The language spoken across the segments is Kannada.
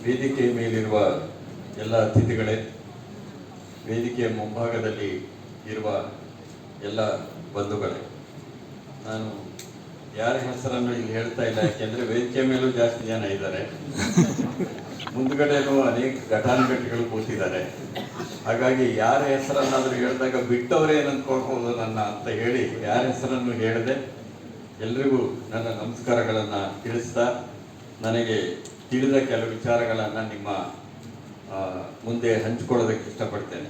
ವೇದಿಕೆಯ ಮೇಲಿರುವ ಎಲ್ಲ ಅತಿಥಿಗಳೇ, ವೇದಿಕೆಯ ಮುಂಭಾಗದಲ್ಲಿ ಇರುವ ಎಲ್ಲ ಬಂಧುಗಳೇ, ನಾನು ಯಾರ ಹೆಸರನ್ನು ಇಲ್ಲಿ ಹೇಳ್ತಾ ಇಲ್ಲ, ಯಾಕೆಂದ್ರೆ ವೇದಿಕೆ ಮೇಲೂ ಜಾಸ್ತಿ ಜನ ಇದ್ದಾರೆ, ಮುಂದ್ಗಡೆನೂ ಅನೇಕ ಘಟಾನುಘಟಿಗಳು ಕೂತಿದ್ದಾರೆ. ಹಾಗಾಗಿ ಯಾರ ಹೆಸರನ್ನಾದ್ರೂ ಹೇಳಿದಾಗ ಬಿಟ್ಟವರೇ ಏನಂದ್ಕೊಳ್ಬಹುದು ನನ್ನ ಅಂತ ಹೇಳಿ ಯಾರ ಹೆಸರನ್ನು ಹೇಳಿದೆ. ಎಲ್ರಿಗೂ ನನ್ನ ನಮಸ್ಕಾರಗಳನ್ನು ತಿಳಿಸ್ತಾ, ನನಗೆ ತಿಳಿದ ಕೆಲವು ವಿಚಾರಗಳನ್ನು ನಿಮ್ಮ ಮುಂದೆ ಹಂಚಿಕೊಳ್ಳೋದಕ್ಕೆ ಇಷ್ಟಪಡ್ತೇನೆ.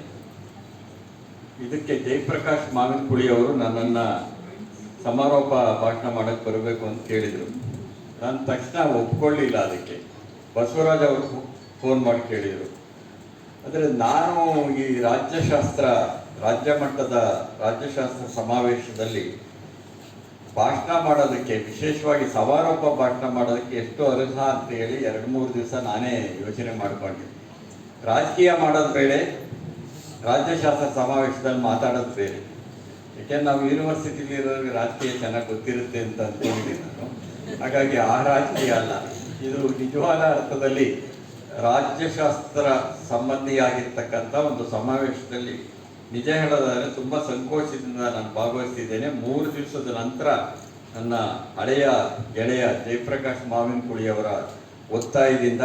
ಇದಕ್ಕೆ ಜಯಪ್ರಕಾಶ್ ಮಾವಿನಕುಳಿ ಅವರು ನನ್ನನ್ನು ಸಮಾರೋಪ ಭಾಷಣ ಮಾಡೋಕ್ಕೆ ಬರಬೇಕು ಅಂತ ಕೇಳಿದರು. ನಾನು ತಕ್ಷಣ ಒಪ್ಕೊಳ್ಳಿಲ್ಲ. ಅದಕ್ಕೆ ಬಸವರಾಜ್ ಅವರು ಫೋನ್ ಮಾಡಿ ಕೇಳಿದರು. ಆದರೆ ನಾನು ಈ ರಾಜ್ಯ ಮಟ್ಟದ ರಾಜ್ಯಶಾಸ್ತ್ರ ಸಮಾವೇಶದಲ್ಲಿ ಭಾಷಣ ಮಾಡೋದಕ್ಕೆ, ವಿಶೇಷವಾಗಿ ಸಮಾರೋಪ ಭಾಷಣ ಮಾಡೋದಕ್ಕೆ ಎಷ್ಟು ಅರ್ಹ ಅಂತ ಹೇಳಿ 2-3 ದಿವಸ ನಾನೇ ಯೋಚನೆ ಮಾಡಿಕೊಂಡೆ. ರಾಜಕೀಯ ಮಾಡೋದು ಬೇರೆ, ರಾಜ್ಯಶಾಸ್ತ್ರ ಸಮಾವೇಶದಲ್ಲಿ ಮಾತಾಡೋದು ಬೇರೆ. ಯಾಕೆಂದ್ರೆ ನಾವು ಯೂನಿವರ್ಸಿಟಿಲಿ ಇರೋರಿಗೆ ರಾಜಕೀಯ ಚೆನ್ನಾಗಿ ಗೊತ್ತಿರುತ್ತೆ ಅಂತ ಅಂದ್ಕೊಂಡಿದ್ದೀನಿ ನಾನು. ಹಾಗಾಗಿ ಆ ರಾಜಕೀಯ ಅಲ್ಲ, ಇದು ನಿಜವಾದ ಅರ್ಥದಲ್ಲಿ ರಾಜ್ಯಶಾಸ್ತ್ರ ಸಂಬಂಧಿಯಾಗಿರ್ತಕ್ಕಂಥ ಒಂದು ಸಮಾವೇಶದಲ್ಲಿ ನಿಜ ಹೇಳೋದಾದರೆ ತುಂಬ ಸಂಕೋಚದಿಂದ ನಾನು ಭಾಗವಹಿಸ್ತಿದ್ದೇನೆ. 3 ದಿವಸದ ನಂತರ ನನ್ನ ಹಳೆಯ ಗೆಳೆಯ ಜಯಪ್ರಕಾಶ್ ಮಾವಿನಕುಳಿ ಅವರ ಒತ್ತಾಯದಿಂದ,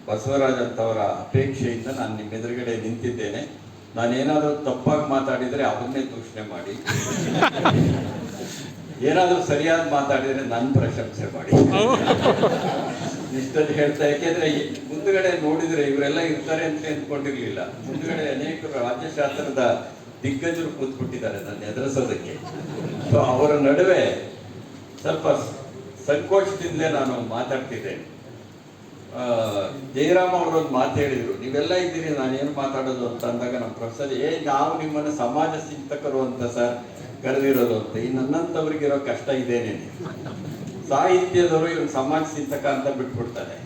ಬಸವರಾಜ್ ಅಂತವರ ಅಪೇಕ್ಷೆಯಿಂದ ನಾನು ನಿಮ್ಮ ಎದುರುಗಡೆ ನಿಂತಿದ್ದೇನೆ. ನಾನೇನಾದರೂ ತಪ್ಪಾಗಿ ಮಾತಾಡಿದರೆ ಅವನ್ನೇ ದೂಷಣೆ ಮಾಡಿ, ಏನಾದರೂ ಸರಿಯಾಗಿ ಮಾತಾಡಿದರೆ ನನ್ನ ಪ್ರಶಂಸೆ ಮಾಡಿ, ಇಷ್ಟೊಂದು ಹೇಳ್ತಾ. ಯಾಕೆಂದ್ರೆ ಮುಂದುಗಡೆ ನೋಡಿದ್ರೆ ಇವರೆಲ್ಲ ಇರ್ತಾರೆ ಅಂತ ಅಂದ್ಕೊಂಡಿರ್ಲಿಲ್ಲ. ಮುಂದುಗಡೆ ಅನೇಕರು ರಾಜ್ಯಶಾಸ್ತ್ರದ ದಿಗ್ಗಜರು ಕೂತ್ಬಿಟ್ಟಿದ್ದಾರೆ ನನ್ನ ಎದುರಿಸೋದಕ್ಕೆ. ಸೊ ಅವರ ನಡುವೆ ಸ್ವಲ್ಪ ಸಂಕೋಚದಿಂದಲೇ ನಾನು ಮಾತಾಡ್ತಿದ್ದೇನೆ. ಜಯರಾಮ್ ಅವರೊಂದು ಮಾತು ಹೇಳಿದ್ರು, ನೀವೆಲ್ಲ ಇದ್ದೀರಿ, ನಾನೇನು ಮಾತಾಡೋದು ಅಂತ ಅಂದಾಗ ನಮ್ಮ ಪ್ರೊಫೆಸರ್, ನಾವು ನಿಮ್ಮನ್ನು ಸಮಾಜ ಚಿಂತಕರು ಅಂತ ಸರ್ ಕರೆದಿರೋದು ಅಂತ. ಈ ನನ್ನಂಥವ್ರಿಗಿರೋ ಕಷ್ಟ ಇದೇನೇನೆ. ಸಾಹಿತ್ಯದವರು ಇವನು ಸಮಾಜ ಚಿಂತಕ ಅಂತ ಬಿಟ್ಬಿಡ್ತಾರೆ,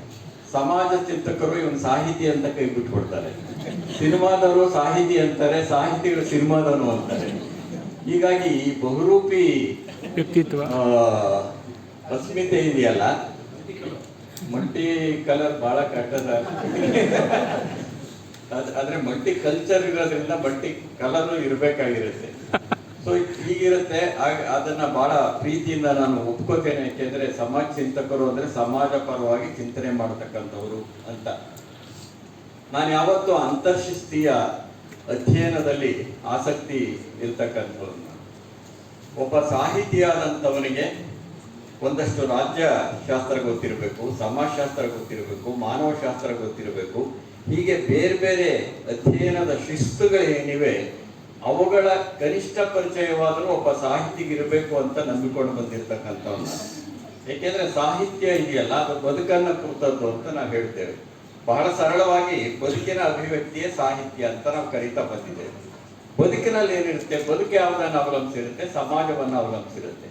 ಸಮಾಜ ಚಿಂತಕರು ಇವನು ಸಾಹಿತಿ ಅಂತ ಕೈ ಬಿಟ್ಬಿಡ್ತಾರೆ, ಸಿನಿಮಾದವರು ಸಾಹಿತಿ ಅಂತಾರೆ, ಸಾಹಿತಿಗಳು ಸಿನಿಮಾದವನು ಅಂತಾರೆ. ಹೀಗಾಗಿ ಈ ಬಹುರೂಪಿ ವ್ಯಕ್ತಿತ್ವ ಅಸ್ಮಿತೆ ಇದೆಯಲ್ಲ, ಮಲ್ಟಿ ಕಲರ್ ಬಹಳ ಕಟ್ಟದ. ಆದ್ರೆ ಮಲ್ಟಿ ಕಲ್ಚರ್ ಇರೋದ್ರಿಂದ ಮಲ್ಟಿ ಕಲರ್ ಇರ್ಬೇಕಾಗಿರುತ್ತೆ. ಸೊ ಹೀಗಿರುತ್ತೆ. ಅದನ್ನ ಬಹಳ ಪ್ರೀತಿಯಿಂದ ನಾನು ಒಪ್ಕೋತೇನೆ. ಯಾಕೆಂದ್ರೆ ಸಮಾಜ ಚಿಂತಕರು ಅಂದ್ರೆ ಸಮಾಜ ಪರವಾಗಿ ಚಿಂತನೆ ಮಾಡತಕ್ಕಂಥವ್ರು ಅಂತ. ನಾನು ಯಾವತ್ತೂ ಅಂತರ್ಶಿಸ್ತೀಯ ಅಧ್ಯಯನದಲ್ಲಿ ಆಸಕ್ತಿ ಇರ್ತಕ್ಕಂಥವ್ರು. ಒಬ್ಬ ಸಾಹಿತಿಯಾದಂಥವನಿಗೆ ಒಂದಷ್ಟು ರಾಜ್ಯಶಾಸ್ತ್ರ ಗೊತ್ತಿರಬೇಕು, ಸಮಾಜಶಾಸ್ತ್ರ ಗೊತ್ತಿರಬೇಕು, ಮಾನವಶಾಸ್ತ್ರ ಗೊತ್ತಿರಬೇಕು. ಹೀಗೆ ಬೇರೆ ಬೇರೆ ಅಧ್ಯಯನದ ಶಿಸ್ತುಗಳೇನಿವೆ ಅವುಗಳ ಕನಿಷ್ಠ ಪರಿಚಯವಾದರೂ ಒಬ್ಬ ಸಾಹಿತಿಗಿರಬೇಕು ಅಂತ ನಂಬಿಕೊಂಡು ಬಂದಿರತಕ್ಕಂಥವನ್ನ. ಏಕೆಂದ್ರೆ ಸಾಹಿತ್ಯ ಇದೆಯಲ್ಲ, ಅದು ಬದುಕನ್ನ ಕುರಿತದ್ದು ಅಂತ ನಾವು ಹೇಳ್ತೇವೆ. ಬಹಳ ಸರಳವಾಗಿ ಬದುಕಿನ ಅಭಿವ್ಯಕ್ತಿಯೇ ಸಾಹಿತ್ಯ ಅಂತ ನಾವು ಕರೀತಾ ಬಂದಿದ್ದೇವೆ. ಬದುಕಿನಲ್ಲಿ ಏನಿರುತ್ತೆ, ಬದುಕು ಯಾವುದನ್ನು ಅವಲಂಬಿಸಿರುತ್ತೆ, ಸಮಾಜವನ್ನು ಅವಲಂಬಿಸಿರುತ್ತೆ.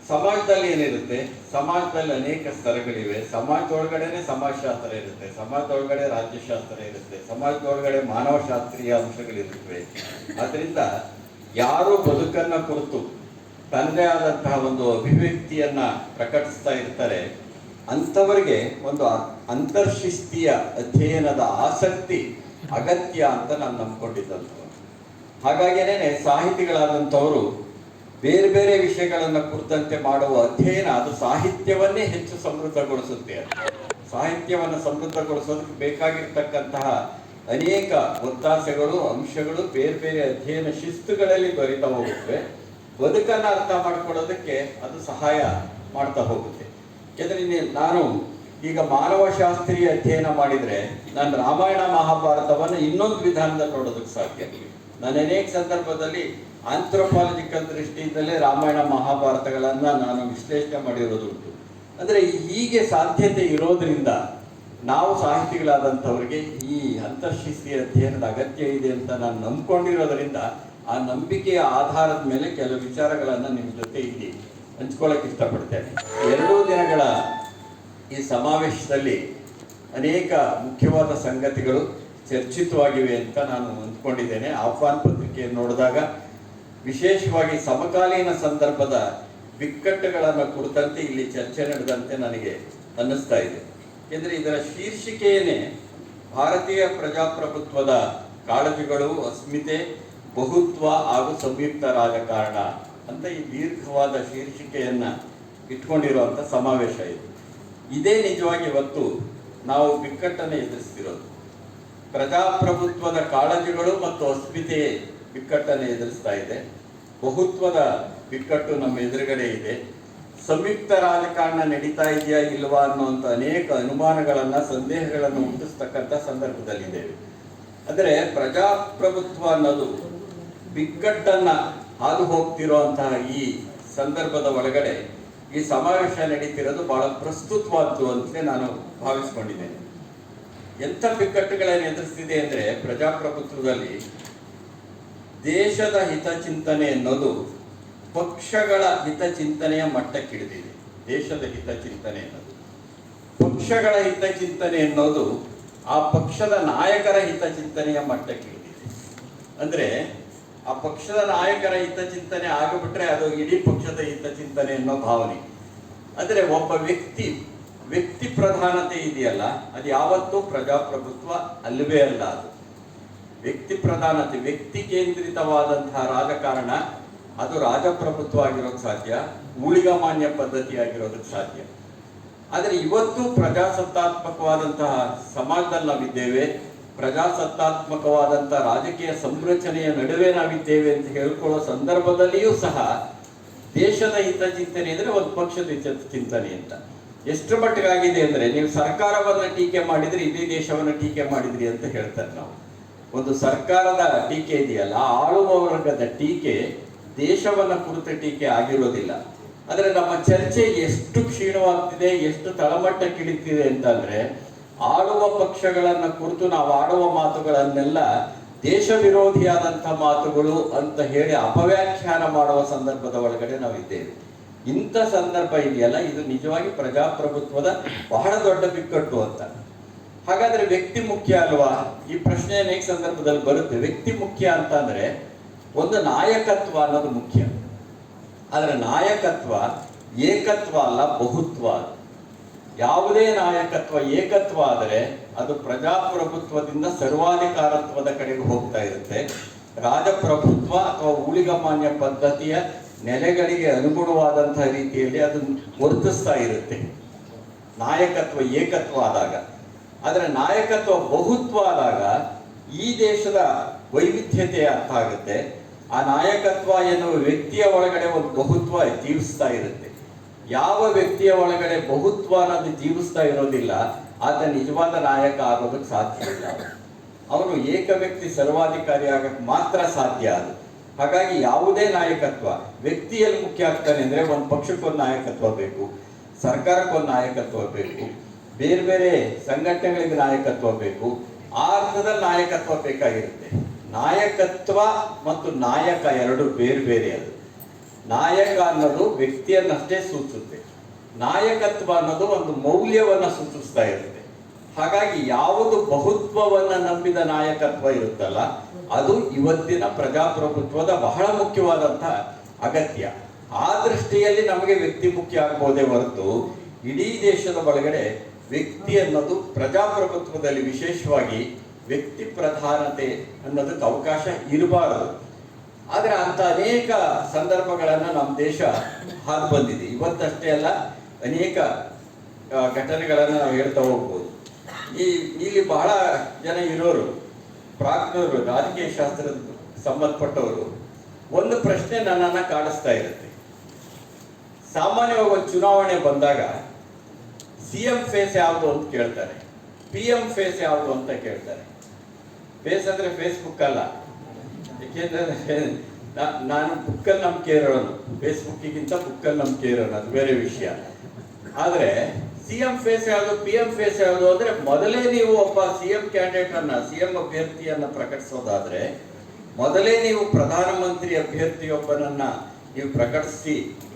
ಸಮಾಜದಲ್ಲಿ ಏನಿರುತ್ತೆ, ಸಮಾಜದಲ್ಲಿ ಅನೇಕ ಸ್ತರಗಳಿವೆ. ಸಮಾಜದೊಳಗಡೆನೆ ಸಮಾಜಶಾಸ್ತ್ರ ಇರುತ್ತೆ, ಸಮಾಜದೊಳಗಡೆ ರಾಜ್ಯಶಾಸ್ತ್ರ ಇರುತ್ತೆ, ಸಮಾಜದೊಳಗಡೆ ಮಾನವಶಾಸ್ತ್ರೀಯ ಅಂಶಗಳಿರುತ್ತವೆ. ಅದರಿಂದ ಯಾರು ಬದುಕನ್ನ ಕುರಿತು ತನ್ನದೇ ಆದಂತಹ ಒಂದು ಅಭಿವ್ಯಕ್ತಿಯನ್ನ ಪ್ರಕಟಿಸ್ತಾ ಇರ್ತಾರೆ, ಅಂಥವರಿಗೆ ಒಂದು ಅಂತರ್ಶಿಸ್ತೀಯ ಅಧ್ಯಯನದ ಆಸಕ್ತಿ ಅಗತ್ಯ ಅಂತ ನಾನು ನಂಬ್ಕೊಂಡಿದ್ದಂಥವ್ರು. ಹಾಗಾಗಿನೇ ಸಾಹಿತಿಗಳಾದಂಥವರು ಬೇರೆ ಬೇರೆ ವಿಷಯಗಳನ್ನು ಕುರಿತಂತೆ ಮಾಡುವ ಅಧ್ಯಯನ ಅದು ಸಾಹಿತ್ಯವನ್ನೇ ಹೆಚ್ಚು ಸಮೃದ್ಧಗೊಳಿಸುತ್ತೆ. ಸಾಹಿತ್ಯವನ್ನು ಸಮೃದ್ಧಗೊಳಿಸೋದಕ್ಕೆ ಬೇಕಾಗಿರ್ತಕ್ಕಂತಹ ಅನೇಕ ಒತ್ತಾಸೆಗಳು, ಅಂಶಗಳು ಬೇರೆ ಬೇರೆ ಅಧ್ಯಯನ ಶಿಸ್ತುಗಳಲ್ಲಿ ದೊರೀತಾ ಹೋಗುತ್ತವೆ. ಬದುಕನ್ನು ಅರ್ಥ ಮಾಡ್ಕೊಳ್ಳೋದಕ್ಕೆ ಅದು ಸಹಾಯ ಮಾಡ್ತಾ ಹೋಗುತ್ತೆ. ಯಾಕಂದ್ರೆ ನಾನು ಈಗ ಮಾನವಶಾಸ್ತ್ರೀಯ ಅಧ್ಯಯನ ಮಾಡಿದ್ರೆ ನಾನು ರಾಮಾಯಣ ಮಹಾಭಾರತವನ್ನು ಇನ್ನೊಂದು ವಿಧಾನದಲ್ಲಿ ನೋಡೋದಕ್ಕೆ ಸಾಧ್ಯ. ನಾನು ಅನೇಕ ಸಂದರ್ಭದಲ್ಲಿ ಆಂಥ್ರೋಪಾಲಜಿಕಲ್ ದೃಷ್ಟಿಯಿಂದಲೇ ರಾಮಾಯಣ ಮಹಾಭಾರತಗಳನ್ನು ನಾನು ವಿಶ್ಲೇಷಣೆ ಮಾಡಿರೋದುಂಟು. ಅಂದರೆ ಹೀಗೆ ಸಾಧ್ಯತೆ ಇರೋದ್ರಿಂದ ನಾವು ಸಾಹಿತಿಗಳಾದಂಥವ್ರಿಗೆ ಈ ಅಂತರ್ಶಿಸ್ತೀಯ ಅಧ್ಯಯನದ ಅಗತ್ಯ ಇದೆ ಅಂತ ನಾನು ನಂಬ್ಕೊಂಡಿರೋದ್ರಿಂದ ಆ ನಂಬಿಕೆಯ ಆಧಾರದ ಮೇಲೆ ಕೆಲವು ವಿಚಾರಗಳನ್ನು ನಿಮ್ಮ ಜೊತೆ ಇಲ್ಲಿ ಹಂಚ್ಕೊಳ್ಳೋಕೆ ಇಷ್ಟಪಡ್ತೇನೆ. 2 ದಿನಗಳ ಈ ಸಮಾವೇಶದಲ್ಲಿ ಅನೇಕ ಮುಖ್ಯವಾದ ಸಂಗತಿಗಳು ಚರ್ಚಿತವಾಗಿವೆ ಅಂತ ನಾನು ಅಂದ್ಕೊಂಡಿದ್ದೇನೆ. ಆಹ್ವಾನ ಪತ್ರಿಕೆಯನ್ನು ನೋಡಿದಾಗ ವಿಶೇಷವಾಗಿ ಸಮಕಾಲೀನ ಸಂದರ್ಭದ ಬಿಕ್ಕಟ್ಟುಗಳನ್ನು ಕುರಿತಂತೆ ಇಲ್ಲಿ ಚರ್ಚೆ ನಡೆದಂತೆ ನನಗೆ ಅನ್ನಿಸ್ತಾ ಇದೆ. ಏಕೆಂದರೆ ಇದರ ಶೀರ್ಷಿಕೆಯೇ ಭಾರತೀಯ ಪ್ರಜಾಪ್ರಭುತ್ವದ ಕಾಳಜಿಗಳು, ಅಸ್ಮಿತೆ, ಬಹುತ್ವ ಹಾಗೂ ಸಂಯುಕ್ತ ರಾಜಕಾರಣ ಅಂತ ಈ ದೀರ್ಘವಾದ ಶೀರ್ಷಿಕೆಯನ್ನು ಇಟ್ಕೊಂಡಿರುವಂಥ ಸಮಾವೇಶ ಇದು. ಇದೇ ನಿಜವಾಗಿ ಇವತ್ತು ನಾವು ಬಿಕ್ಕಟ್ಟನ್ನು ಎದುರಿಸ್ತಿರೋದು. ಪ್ರಜಾಪ್ರಭುತ್ವದ ಕಾಳಜಿಗಳು ಮತ್ತು ಅಸ್ಮಿತೆ ಬಿಕ್ಕಟ್ಟನ್ನು ಎದುರಿಸ್ತಾ ಇದೆ. ಬಹುತ್ವದ ಬಿಕ್ಕಟ್ಟು ನಮ್ಮ ಎದುರುಗಡೆ ಇದೆ. ಸಂಯುಕ್ತ ರಾಜಕಾರಣ ನಡೀತಾ ಇದೆಯಾ ಇಲ್ವಾ ಅನ್ನುವಂಥ ಅನೇಕ ಅನುಮಾನಗಳನ್ನು, ಸಂದೇಹಗಳನ್ನು ಹುಟ್ಟಿಸ್ತಕ್ಕಂಥ ಸಂದರ್ಭದಲ್ಲಿದ್ದೇವೆ. ಅಂದರೆ ಪ್ರಜಾಪ್ರಭುತ್ವ ಅನ್ನೋದು ಬಿಕ್ಕಟ್ಟನ್ನು ಹಾದು ಹೋಗ್ತಿರುವಂತಹ ಈ ಸಂದರ್ಭದ ಒಳಗಡೆ ಈ ಸಮಾವೇಶ ನಡೀತಿರೋದು ಬಹಳ ಪ್ರಸ್ತುತವಾದ್ದು ಅಂತಲೇ ನಾನು ಭಾವಿಸ್ಕೊಂಡಿದ್ದೇನೆ. ಎಂಥ ಬಿಕ್ಕಟ್ಟುಗಳನ್ನು ಎದುರಿಸ್ತಿದೆ ಅಂದರೆ ಪ್ರಜಾಪ್ರಭುತ್ವದಲ್ಲಿ ದೇಶದ ಹಿತಚಿಂತನೆ ಅನ್ನೋದು ಪಕ್ಷಗಳ ಹಿತಚಿಂತನೆಯ ಮಟ್ಟಕ್ಕಿಳಿದಿದೆ. ದೇಶದ ಹಿತಚಿಂತನೆ ಅನ್ನೋದು, ಪಕ್ಷಗಳ ಹಿತಚಿಂತನೆ ಅನ್ನೋದು ಆ ಪಕ್ಷದ ನಾಯಕರ ಹಿತಚಿಂತನೆಯ ಮಟ್ಟಕ್ಕಿಳಿದಿದೆ. ಅಂದರೆ ಆ ಪಕ್ಷದ ನಾಯಕರ ಹಿತಚಿಂತನೆ ಆಗಿಬಿಟ್ರೆ ಅದು ಇಡೀ ಪಕ್ಷದ ಹಿತಚಿಂತನೆ ಅನ್ನೋ ಭಾವನೆ. ಅಂದರೆ ಒಬ್ಬ ವ್ಯಕ್ತಿ ಪ್ರಧಾನತೆ ಇದೆಯಲ್ಲ, ಅದು ಯಾವತ್ತೂ ಪ್ರಜಾಪ್ರಭುತ್ವ ಅಲ್ಲವೇ ಅಲ್ಲ. ಅದು ವ್ಯಕ್ತಿ ಪ್ರಧಾನತೆ, ವ್ಯಕ್ತಿ ಕೇಂದ್ರಿತವಾದಂತಹ ರಾಜಕಾರಣ ಅದು ರಾಜಪ್ರಭುತ್ವ ಆಗಿರೋದು ಸಾಧ್ಯ, ಊಳಿಗಮಾನ್ಯ ಪದ್ಧತಿ ಆಗಿರೋದಕ್ಕೆ ಸಾಧ್ಯ. ಆದರೆ ಇವತ್ತು ಪ್ರಜಾಸತ್ತಾತ್ಮಕವಾದಂತಹ ಸಮಾಜದಲ್ಲಿ ನಾವಿದ್ದೇವೆ, ಪ್ರಜಾಸತ್ತಾತ್ಮಕವಾದಂತಹ ರಾಜಕೀಯ ಸಂರಚನೆಯ ನಡುವೆ ನಾವಿದ್ದೇವೆ ಅಂತ ಹೇಳ್ಕೊಳ್ಳೋ ಸಂದರ್ಭದಲ್ಲಿಯೂ ಸಹ ದೇಶದ ಹಿತಚಿಂತನೆ ಅಂದರೆ ಒಂದು ಪಕ್ಷದ ಹಿತಚಿಂತನೆ ಅಂತ ಎಷ್ಟು ಮಟ್ಟಿಗಾಗಿದೆ ಅಂದರೆ, ನೀವು ಸರ್ಕಾರವನ್ನು ಟೀಕೆ ಮಾಡಿದ್ರೆ ಇಡೀ ದೇಶವನ್ನು ಟೀಕೆ ಮಾಡಿದ್ರಿ ಅಂತ ಹೇಳ್ತಾರೆ. ನಾವು ಒಂದು ಸರ್ಕಾರದ ಟೀಕೆ ಇದೆಯಲ್ಲ, ಆಳುವ ವರ್ಗದ ಟೀಕೆ ದೇಶವನ್ನ ಕುರಿತ ಟೀಕೆ ಆಗಿರೋದಿಲ್ಲ. ಆದರೆ ನಮ್ಮ ಚರ್ಚೆ ಎಷ್ಟು ಕ್ಷೀಣವಾಗ್ತಿದೆ, ಎಷ್ಟು ತಳಮಟ್ಟಕ್ಕಿಳಿತಿದೆ ಅಂತಂದ್ರೆ, ಆಳುವ ಪಕ್ಷಗಳನ್ನ ಕುರಿತು ನಾವು ಆಡುವ ಮಾತುಗಳನ್ನೆಲ್ಲ ದೇಶ ವಿರೋಧಿಯಾದಂಥ ಮಾತುಗಳು ಅಂತ ಹೇಳಿ ಅಪವ್ಯಾಖ್ಯಾನ ಮಾಡುವ ಸಂದರ್ಭದ ಒಳಗಡೆ ನಾವಿದ್ದೇವೆ. ಇಂಥ ಸಂದರ್ಭ ಇದೆಯಲ್ಲ, ಇದು ನಿಜವಾಗಿ ಪ್ರಜಾಪ್ರಭುತ್ವದ ಬಹಳ ದೊಡ್ಡ ಬಿಕ್ಕಟ್ಟು ಅಂತ. ಹಾಗಾದ್ರೆ ವ್ಯಕ್ತಿ ಮುಖ್ಯ ಅಲ್ವಾ? ಈ ಪ್ರಶ್ನೆ ಅನೇಕ ಸಂದರ್ಭದಲ್ಲಿ ಬರುತ್ತೆ. ವ್ಯಕ್ತಿ ಮುಖ್ಯ ಅಂತಂದ್ರೆ ಒಂದು ನಾಯಕತ್ವ ಅನ್ನೋದು ಮುಖ್ಯ. ಆದರೆ ನಾಯಕತ್ವ ಏಕತ್ವ ಅಲ್ಲ, ಬಹುತ್ವ. ಯಾವುದೇ ನಾಯಕತ್ವ ಏಕತ್ವ ಆದರೆ ಅದು ಪ್ರಜಾಪ್ರಭುತ್ವದಿಂದ ಸರ್ವಾಧಿಕಾರತ್ವದ ಕಡೆಗೆ ಹೋಗ್ತಾ ಇರುತ್ತೆ. ರಾಜಪ್ರಭುತ್ವ ಅಥವಾ ಊಳಿಗಮಾನ್ಯ ಪದ್ಧತಿಯ ನೆಲೆಗಳಿಗೆ ಅನುಗುಣವಾದಂತಹ ರೀತಿಯಲ್ಲಿ ಅದು ವರ್ತಿಸ್ತಾ ಇರುತ್ತೆ ನಾಯಕತ್ವ ಏಕತ್ವ ಆದಾಗ. ಆದರೆ ನಾಯಕತ್ವ ಬಹುತ್ವ ಆದಾಗ ಈ ದೇಶದ ವೈವಿಧ್ಯತೆ ಅರ್ಥ ಆಗುತ್ತೆ. ಆ ನಾಯಕತ್ವ ಎನ್ನುವ ವ್ಯಕ್ತಿಯ ಒಳಗಡೆ ಒಂದು ಬಹುತ್ವ ಜೀವಿಸ್ತಾ ಇರುತ್ತೆ. ಯಾವ ವ್ಯಕ್ತಿಯ ಒಳಗಡೆ ಬಹುತ್ವ ಅನ್ನೋದು ಜೀವಿಸ್ತಾ ಇರೋದಿಲ್ಲ, ಆತ ನಿಜವಾದ ನಾಯಕ ಆಗೋದಕ್ಕೆ ಸಾಧ್ಯ ಇಲ್ಲ. ಅವನು ಏಕ ವ್ಯಕ್ತಿ ಸರ್ವಾಧಿಕಾರಿ ಆಗಕ್ಕೆ ಮಾತ್ರ ಸಾಧ್ಯ. ಅದು ಹಾಗಾಗಿ ಯಾವುದೇ ನಾಯಕತ್ವ ವ್ಯಕ್ತಿಯಲ್ಲಿ ಮುಖ್ಯ ಆಗ್ತಾನೆ ಅಂದ್ರೆ, ಒಂದು ಪಕ್ಷಕ್ಕೊಂದು ನಾಯಕತ್ವ ಬೇಕು, ಸರ್ಕಾರಕ್ಕೊಂದು ನಾಯಕತ್ವ ಬೇಕು, ಬೇರೆ ಬೇರೆ ಸಂಘಟನೆಗಳಿಗೆ ನಾಯಕತ್ವ ಬೇಕು. ಆ ಅರ್ಥದಲ್ಲಿ ನಾಯಕತ್ವ ಬೇಕಾಗಿರುತ್ತೆ. ನಾಯಕತ್ವ ಮತ್ತು ನಾಯಕ ಎರಡು ಬೇರೆ ಬೇರೆ. ಅದು ನಾಯಕ ಅನ್ನೋದು ವ್ಯಕ್ತಿಯನ್ನಷ್ಟೇ ಸೂಚಿಸುತ್ತೆ, ನಾಯಕತ್ವ ಅನ್ನೋದು ಒಂದು ಮೌಲ್ಯವನ್ನ ಸೂಚಿಸ್ತಾ ಇರುತ್ತೆ. ಹಾಗಾಗಿ ಯಾವುದು ಬಹುತ್ವವನ್ನ ನಂಬಿದ ನಾಯಕತ್ವ ಇರುತ್ತಲ್ಲ, ಅದು ಇವತ್ತಿನ ಪ್ರಜಾಪ್ರಭುತ್ವದ ಬಹಳ ಮುಖ್ಯವಾದಂತಹ ಅಗತ್ಯ. ಆ ದೃಷ್ಟಿಯಲ್ಲಿ ನಮಗೆ ವ್ಯಕ್ತಿ ಮುಖ್ಯ ಆಗ್ಬೋದೇ ಹೊರತು ಇಡೀ ದೇಶದ ಒಳಗಡೆ ವ್ಯಕ್ತಿ ಅನ್ನೋದು ಪ್ರಜಾಪ್ರಭುತ್ವದಲ್ಲಿ ವಿಶೇಷವಾಗಿ ವ್ಯಕ್ತಿ ಪ್ರಧಾನತೆ ಅನ್ನೋದಕ್ಕೆ ಅವಕಾಶ ಇರಬಾರದು. ಆದರೆ ಅಂತ ಅನೇಕ ಸಂದರ್ಭಗಳನ್ನು ನಮ್ಮ ದೇಶ ಹಾದು ಬಂದಿದೆ. ಇವತ್ತಷ್ಟೇ ಅಲ್ಲ, ಅನೇಕ ಘಟನೆಗಳನ್ನು ನಾವು ಹೇಳ್ತಾ ಹೋಗ್ಬೋದು. ಇಲ್ಲಿ ಬಹಳ ಜನ ಇರೋರು, ಪ್ರಾಜ್ಞರು, ರಾಜಕೀಯ ಶಾಸ್ತ್ರದ ಸಂಬಂಧಪಟ್ಟವರು ಒಂದು ಪ್ರಶ್ನೆ ನನ್ನನ್ನು ಕಾಡಿಸ್ತಾ ಇರುತ್ತೆ. ಸಾಮಾನ್ಯವಾಗಿ ಒಂದು ಚುನಾವಣೆ ಬಂದಾಗ CM ಫೇಸ್ ಯಾವುದು ಅಂತ ಕೇಳ್ತಾರೆ, PM ಫೇಸ್ ಯಾವುದು ಅಂತ ಕೇಳ್ತಾರೆ. ಫೇಸ್ ಅಂದ್ರೆ ಫೇಸ್ಬುಕ್ ಅಲ್ಲ, ಯಾಕೆಂದ್ರೆ ನಾನು ಬುಕ್ಕಲ್ಲಿ ನಂಬಿಕೆ ಇರೋನು, ಫೇಸ್ಬುಕ್ಕಿಗಿಂತ ಬುಕ್ಕಲ್ಲಿ ನಂಬಿಕೆ ಇರೋನು, ಅದು ಬೇರೆ ವಿಷಯ. ಆದರೆ CM ಫೇಸ್ ಯಾವುದು, PM ಫೇಸ್ ಯಾವುದು ಅಂದ್ರೆ, ಮೊದಲೇ ನೀವು ಒಬ್ಬ CM ಕ್ಯಾಂಡಿಡೇಟ್ ಅನ್ನ, CM ಅಭ್ಯರ್ಥಿಯನ್ನ ಪ್ರಕಟಿಸೋದಾದ್ರೆ ಮೊದಲೇ ನೀವು ಪ್ರಧಾನಮಂತ್ರಿ ಅಭ್ಯರ್ಥಿಯೊಬ್ಬನನ್ನ ನೀವು ಪ್ರಕಟಿಸಿ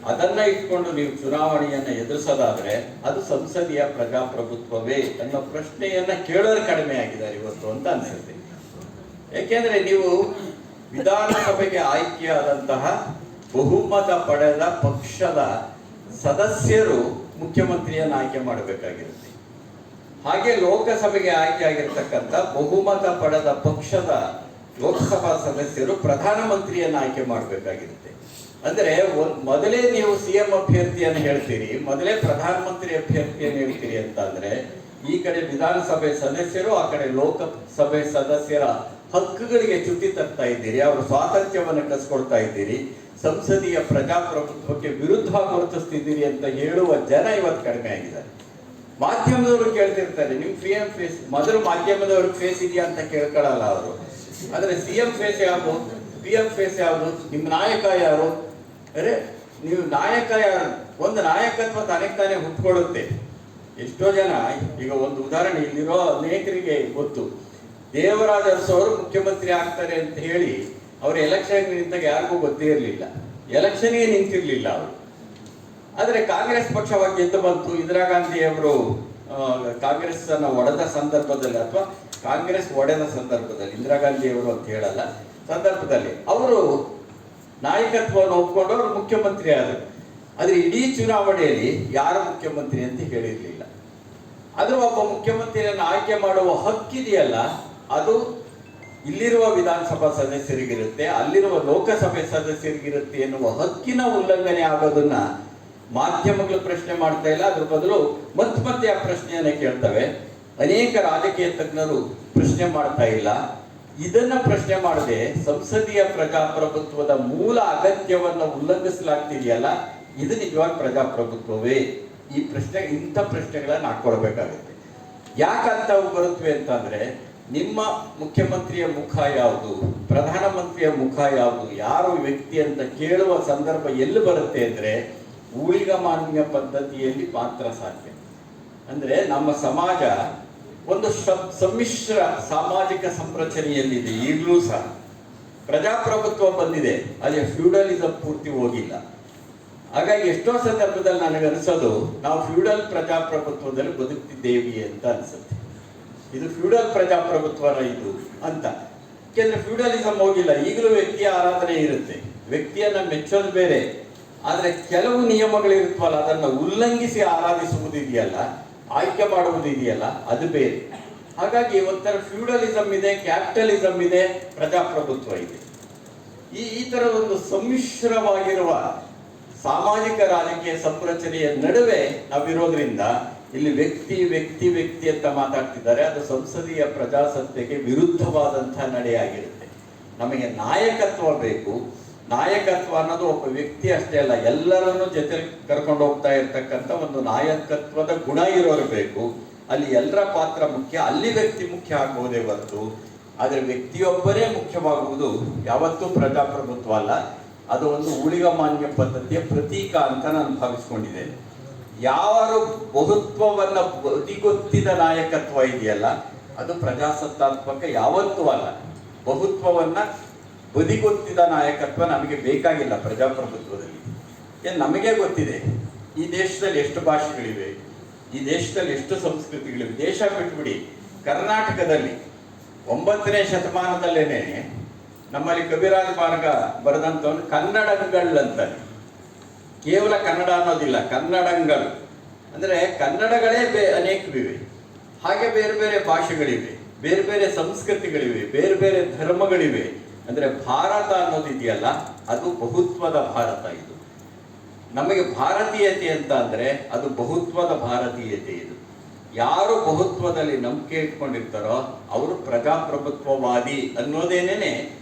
ಅದನ್ನ ಇಟ್ಕೊಂಡು ನೀವು ಚುನಾವಣೆಯನ್ನ ಎದುರಿಸೋದಾದ್ರೆ ಅದು ಸಂಸದೀಯ ಪ್ರಜಾಪ್ರಭುತ್ವವೇ ಅನ್ನೋ ಪ್ರಶ್ನೆಯನ್ನ ಕೇಳೋರು ಕಡಿಮೆ ಆಗಿದ್ದಾರೆ ಇವತ್ತು ಅಂತ ಅನ್ಸುತ್ತೆ. ಯಾಕೆಂದ್ರೆ ನೀವು ವಿಧಾನಸಭೆಗೆ ಆಯ್ಕೆಯಾದಂತಹ ಬಹುಮತ ಪಡೆದ ಪಕ್ಷದ ಸದಸ್ಯರು ಮುಖ್ಯಮಂತ್ರಿಯನ್ನು ಆಯ್ಕೆ ಮಾಡಬೇಕಾಗಿರುತ್ತೆ. ಹಾಗೆ ಲೋಕಸಭೆಗೆ ಆಯ್ಕೆ ಆಗಿರ್ತಕ್ಕಂಥ ಬಹುಮತ ಪಡೆದ ಪಕ್ಷದ ಲೋಕಸಭಾ ಸದಸ್ಯರು ಪ್ರಧಾನಮಂತ್ರಿಯನ್ನು ಆಯ್ಕೆ ಮಾಡಬೇಕಾಗಿರುತ್ತೆ. ಅಂದ್ರೆ ಮೊದಲೇ ನೀವು ಸಿಎಂ ಅಭ್ಯರ್ಥಿಯನ್ನು ಹೇಳ್ತೀರಿ, ಮೊದಲೇ ಪ್ರಧಾನಮಂತ್ರಿ ಅಭ್ಯರ್ಥಿಯನ್ನು ಹೇಳ್ತೀರಿ ಅಂತ ಅಂದ್ರೆ ಈ ಕಡೆ ವಿಧಾನಸಭೆ ಸದಸ್ಯರು, ಆ ಕಡೆ ಲೋಕಸಭೆ ಸದಸ್ಯರ ಹಕ್ಕುಗಳಿಗೆ ಚ್ಯುತಿ ತರ್ತಾ ಇದ್ದೀರಿ, ಅವರ ಸ್ವಾತಂತ್ರ್ಯವನ್ನು ಕಸ್ಕೊಳ್ತಾ ಇದ್ದೀರಿ, ಸಂಸದೀಯ ಪ್ರಜಾಪ್ರಭುತ್ವಕ್ಕೆ ವಿರುದ್ಧವಾಗಿ ವರ್ತಿಸ್ತಿದ್ದೀರಿ ಅಂತ ಹೇಳುವ ಜನ ಇವತ್ತು ಕಡಿಮೆ ಆಗಿದ್ದಾರೆ. ಮಾಧ್ಯಮದವರು ಕೇಳ್ತಿರ್ತಾರೆ, ನಿಮ್ ಸಿಎಂ ಫೇಸ್, ಮೊದಲು ಮಾಧ್ಯಮದವ್ರಿಗೆ ಫೇಸ್ ಇದೆಯಾ ಅಂತ ಕೇಳ್ಕೊಳ್ಳಲ್ಲ ಅವರು. ಆದ್ರೆ ಸಿಎಂ ಫೇಸ್ ಯಾವುದು, PM ಫೇಸ್ ಯಾವುದು, ನಿಮ್ಮ ನಾಯಕ ಯಾರು? ಅರೆ ನೀವು ನಾಯಕ ಯಾರು? ಒಂದು ನಾಯಕತ್ವ ತನಗೆ ತಾನೇ ಹುಟ್ಕೊಳ್ಳುತ್ತೆ. ಎಷ್ಟೋ ಜನ, ಈಗ ಒಂದು ಉದಾಹರಣೆ ಇಲ್ಲಿರೋ ಅನೇಕರಿಗೆ ಗೊತ್ತು, ದೇವರಾಜ ಅರಸು ಅವರು ಮುಖ್ಯಮಂತ್ರಿ ಆಗ್ತಾರೆ ಅಂತ ಹೇಳಿ ಅವರು ಎಲೆಕ್ಷನ್ ನಿಂತಾಗ ಯಾರಿಗೂ ಗೊತ್ತೇ ಇರಲಿಲ್ಲ, ಎಲೆಕ್ಷನ್ಗೆ ನಿಂತಿರ್ಲಿಲ್ಲ ಅವರು. ಆದರೆ ಕಾಂಗ್ರೆಸ್ ಪಕ್ಷವಾಗಿ ಗೆದ್ದು ಬಂತು. ಇಂದಿರಾ ಗಾಂಧಿ ಅವರು ಕಾಂಗ್ರೆಸ್ ಅನ್ನ ಒಡೆದ ಸಂದರ್ಭದಲ್ಲಿ, ಅಥವಾ ಕಾಂಗ್ರೆಸ್ ಒಡೆದ ಸಂದರ್ಭದಲ್ಲಿ, ಇಂದಿರಾ ಗಾಂಧಿ ಅವರು ಅಂತ ಹೇಳಲ್ಲ, ಸಂದರ್ಭದಲ್ಲಿ ಅವರು ನಾಯಕತ್ವವನ್ನು ಒಪ್ಕೊಂಡು ಅವರು ಮುಖ್ಯಮಂತ್ರಿ ಆದರು. ಆದ್ರೆ ಇಡೀ ಚುನಾವಣೆಯಲ್ಲಿ ಯಾರು ಮುಖ್ಯಮಂತ್ರಿ ಅಂತ ಹೇಳಿರ್ಲಿಲ್ಲ. ಆದ್ರೂ ಒಬ್ಬ ಮುಖ್ಯಮಂತ್ರಿಯನ್ನು ಆಯ್ಕೆ ಮಾಡುವ ಹಕ್ಕಿದೆಯಲ್ಲ, ಅದು ಇಲ್ಲಿರುವ ವಿಧಾನಸಭಾ ಸದಸ್ಯರಿಗಿರುತ್ತೆ, ಅಲ್ಲಿರುವ ಲೋಕಸಭೆ ಸದಸ್ಯರಿಗಿರುತ್ತೆ ಎನ್ನುವ ಹಕ್ಕಿನ ಉಲ್ಲಂಘನೆ ಆಗೋದನ್ನ ಮಾಧ್ಯಮಗಳು ಪ್ರಶ್ನೆ ಮಾಡ್ತಾ ಇಲ್ಲ. ಅದ್ರ ಬದಲು ಮತ್ತೆ ಆ ಪ್ರಶ್ನೆಯನ್ನ ಕೇಳ್ತವೆ. ಅನೇಕ ರಾಜಕೀಯ ತಜ್ಞರು ಪ್ರಶ್ನೆ ಮಾಡ್ತಾ ಇಲ್ಲ. ಇದನ್ನ ಪ್ರಶ್ನೆ ಮಾಡದೆ ಸಂಸದೀಯ ಪ್ರಜಾಪ್ರಭುತ್ವದ ಮೂಲ ಅಗತ್ಯವನ್ನ ಉಲ್ಲಂಘಿಸಲಾಗ್ತಿದೆಯಲ್ಲ, ಇದು ನಿಜವಾಗಿ ಪ್ರಜಾಪ್ರಭುತ್ವವೇ? ಈ ಪ್ರಶ್ನೆ, ಇಂಥ ಪ್ರಶ್ನೆಗಳನ್ನ ಹಾಕೊಳ್ಬೇಕಾಗುತ್ತೆ. ಯಾಕಂತವು ಬರುತ್ತವೆ ಅಂತಂದ್ರೆ, ನಿಮ್ಮ ಮುಖ್ಯಮಂತ್ರಿಯ ಮುಖ ಯಾವುದು, ಪ್ರಧಾನಮಂತ್ರಿಯ ಮುಖ ಯಾವುದು, ಯಾರು ವ್ಯಕ್ತಿ ಅಂತ ಕೇಳುವ ಸಂದರ್ಭ ಎಲ್ಲಿ ಬರುತ್ತೆ ಅಂದ್ರೆ ಊಳಿಗಮಾನ್ಯ ಪದ್ಧತಿಯಲ್ಲಿ ಮಾತ್ರ ಸಾಧ್ಯ. ಅಂದ್ರೆ ನಮ್ಮ ಸಮಾಜ ಒಂದು ಸಮ್ಮಿಶ್ರ ಸಾಮಾಜಿಕ ಸಂರಚನೆಯಲ್ಲಿದೆ. ಈಗಲೂ ಸಹ ಪ್ರಜಾಪ್ರಭುತ್ವ ಬಂದಿದೆ, ಅದೇ ಫ್ಯೂಡಲಿಸಂ ಪೂರ್ತಿ ಹೋಗಿಲ್ಲ. ಹಾಗಾಗಿ ಎಷ್ಟೋ ಸಂದರ್ಭದಲ್ಲಿ ನನಗನ್ಸೋದು, ನಾವು ಫ್ಯೂಡಲ್ ಪ್ರಜಾಪ್ರಭುತ್ವದಲ್ಲಿ ಬದುಕ್ತಿದ್ದೇವೆ ಅಂತ ಅನ್ಸುತ್ತೆ. ಇದು ಫ್ಯೂಡಲ್ ಪ್ರಜಾಪ್ರಭುತ್ವನ ಇದು ಅಂತ. ಯಾಕೆಂದ್ರೆ ಫ್ಯೂಡಲಿಸಂ ಹೋಗಿಲ್ಲ, ಈಗಲೂ ವ್ಯಕ್ತಿಯ ಆರಾಧನೆ ಇರುತ್ತೆ, ವ್ಯಕ್ತಿಯನ್ನ ಮೆಚ್ಚೋದು ಬೇರೆ. ಆದ್ರೆ ಕೆಲವು ನಿಯಮಗಳಿರುತ್ತವಲ್ಲ, ಅದನ್ನು ಉಲ್ಲಂಘಿಸಿ ಆರಾಧಿಸುವುದಿದೆಯಲ್ಲ, ಆಯ್ಕೆ ಮಾಡುವುದಿದೆಯಲ್ಲ, ಅದು ಬೇರೆ. ಹಾಗಾಗಿ ಒಂಥರ ಫ್ಯೂಡಲಿಸಂ ಇದೆ, ಕ್ಯಾಪಿಟಲಿಸಂ ಇದೆ, ಪ್ರಜಾಪ್ರಭುತ್ವ ಇದೆ. ಈ ತರದೊಂದು ಸಮ್ಮಿಶ್ರವಾಗಿರುವ ಸಾಮಾಜಿಕ ರಾಜಕೀಯ ಸಂರಚನೆಯ ನಡುವೆ ನಾವಿರೋದ್ರಿಂದ ಇಲ್ಲಿ ವ್ಯಕ್ತಿ ವ್ಯಕ್ತಿ ವ್ಯಕ್ತಿ ಅಂತ ಮಾತಾಡ್ತಿದ್ದಾರೆ. ಅದು ಸಂಸದೀಯ ಪ್ರಜಾಸತ್ತೆಗೆ ವಿರುದ್ಧವಾದಂತಹ ನಡೆಯಾಗಿರುತ್ತೆ. ನಮಗೆ ನಾಯಕತ್ವ ಬೇಕು. ನಾಯಕತ್ವ ಅನ್ನೋದು ಒಬ್ಬ ವ್ಯಕ್ತಿ ಅಷ್ಟೇ ಅಲ್ಲ, ಎಲ್ಲರನ್ನು ಜೊತೆ ಕರ್ಕೊಂಡು ಹೋಗ್ತಾ ಇರ್ತಕ್ಕಂಥ ಒಂದು ನಾಯಕತ್ವದ ಗುಣ ಇರೋರು ಬೇಕು. ಅಲ್ಲಿ ಎಲ್ಲರ ಪಾತ್ರ ಮುಖ್ಯ, ಅಲ್ಲಿ ವ್ಯಕ್ತಿ ಮುಖ್ಯ ಆಗಬಹುದೇ ಹೊರತು, ಆದ್ರೆ ವ್ಯಕ್ತಿಯೊಬ್ಬರೇ ಮುಖ್ಯವಾಗುವುದು ಯಾವತ್ತೂ ಪ್ರಜಾಪ್ರಭುತ್ವ ಅಲ್ಲ. ಅದು ಒಂದು ಊಳಿಗಮಾನ್ಯ ಪದ್ಧತಿಯ ಪ್ರತೀಕ ಅಂತ ನಾನು ಭಾವಿಸ್ಕೊಂಡಿದ್ದೇನೆ. ಯಾರು ಬಹುತ್ವವನ್ನ ಬದಿಗೊತ್ತಿದ ನಾಯಕತ್ವ ಇದೆಯಲ್ಲ, ಅದು ಪ್ರಜಾಸತ್ತಾತ್ಮಕ ಯಾವತ್ತೂ ಅಲ್ಲ. ಬಹುತ್ವವನ್ನ ಬದಿಗೊತ್ತಿದ ನಾಯಕತ್ವ ನಮಗೆ ಬೇಕಾಗಿಲ್ಲ ಪ್ರಜಾಪ್ರಭುತ್ವದಲ್ಲಿ. ನಮಗೆ ಗೊತ್ತಿದೆ ಈ ದೇಶದಲ್ಲಿ ಎಷ್ಟು ಭಾಷೆಗಳಿವೆ, ಈ ದೇಶದಲ್ಲಿ ಎಷ್ಟು ಸಂಸ್ಕೃತಿಗಳಿವೆ. ದೇಶ ಬಿಟ್ಬಿಡಿ, ಕರ್ನಾಟಕದಲ್ಲಿ 9ನೇ ಶತಮಾನದಲ್ಲೇನೆ ನಮ್ಮಲ್ಲಿ ಕವಿರಾಜ ಮಾರ್ಗ ಬರೆದಂಥವನು ಕನ್ನಡಗಳು ಅಂತಾನೆ. ಕೇವಲ ಕನ್ನಡ ಅನ್ನೋದಿಲ್ಲ, ಕನ್ನಡಗಳು ಅಂದ್ರೆ ಕನ್ನಡಗಳೇ ಅನೇಕವಿವೆ. ಹಾಗೆ ಬೇರೆ ಬೇರೆ ಭಾಷೆಗಳಿವೆ, ಬೇರೆ ಬೇರೆ ಸಂಸ್ಕೃತಿಗಳಿವೆ, ಬೇರೆ ಬೇರೆ ಧರ್ಮಗಳಿವೆ. ಅಂದ್ರೆ ಭಾರತ ಅನ್ನೋದಿದೆಯಲ್ಲ, ಅದು ಬಹುತ್ವದ ಭಾರತ. ಇದು ನಮಗೆ ಭಾರತೀಯತೆ ಅಂತ ಅಂದ್ರೆ ಅದು ಬಹುತ್ವದ ಭಾರತೀಯತೆ. ಇದು ಯಾರು ಬಹುತ್ವದಲ್ಲಿ ನಂಬಿಕೆ ಇಟ್ಕೊಂಡಿರ್ತಾರೋ ಅವರು ಪ್ರಜಾಪ್ರಭುತ್ವವಾದಿ ಅನ್ನೋದೇನೇನೆ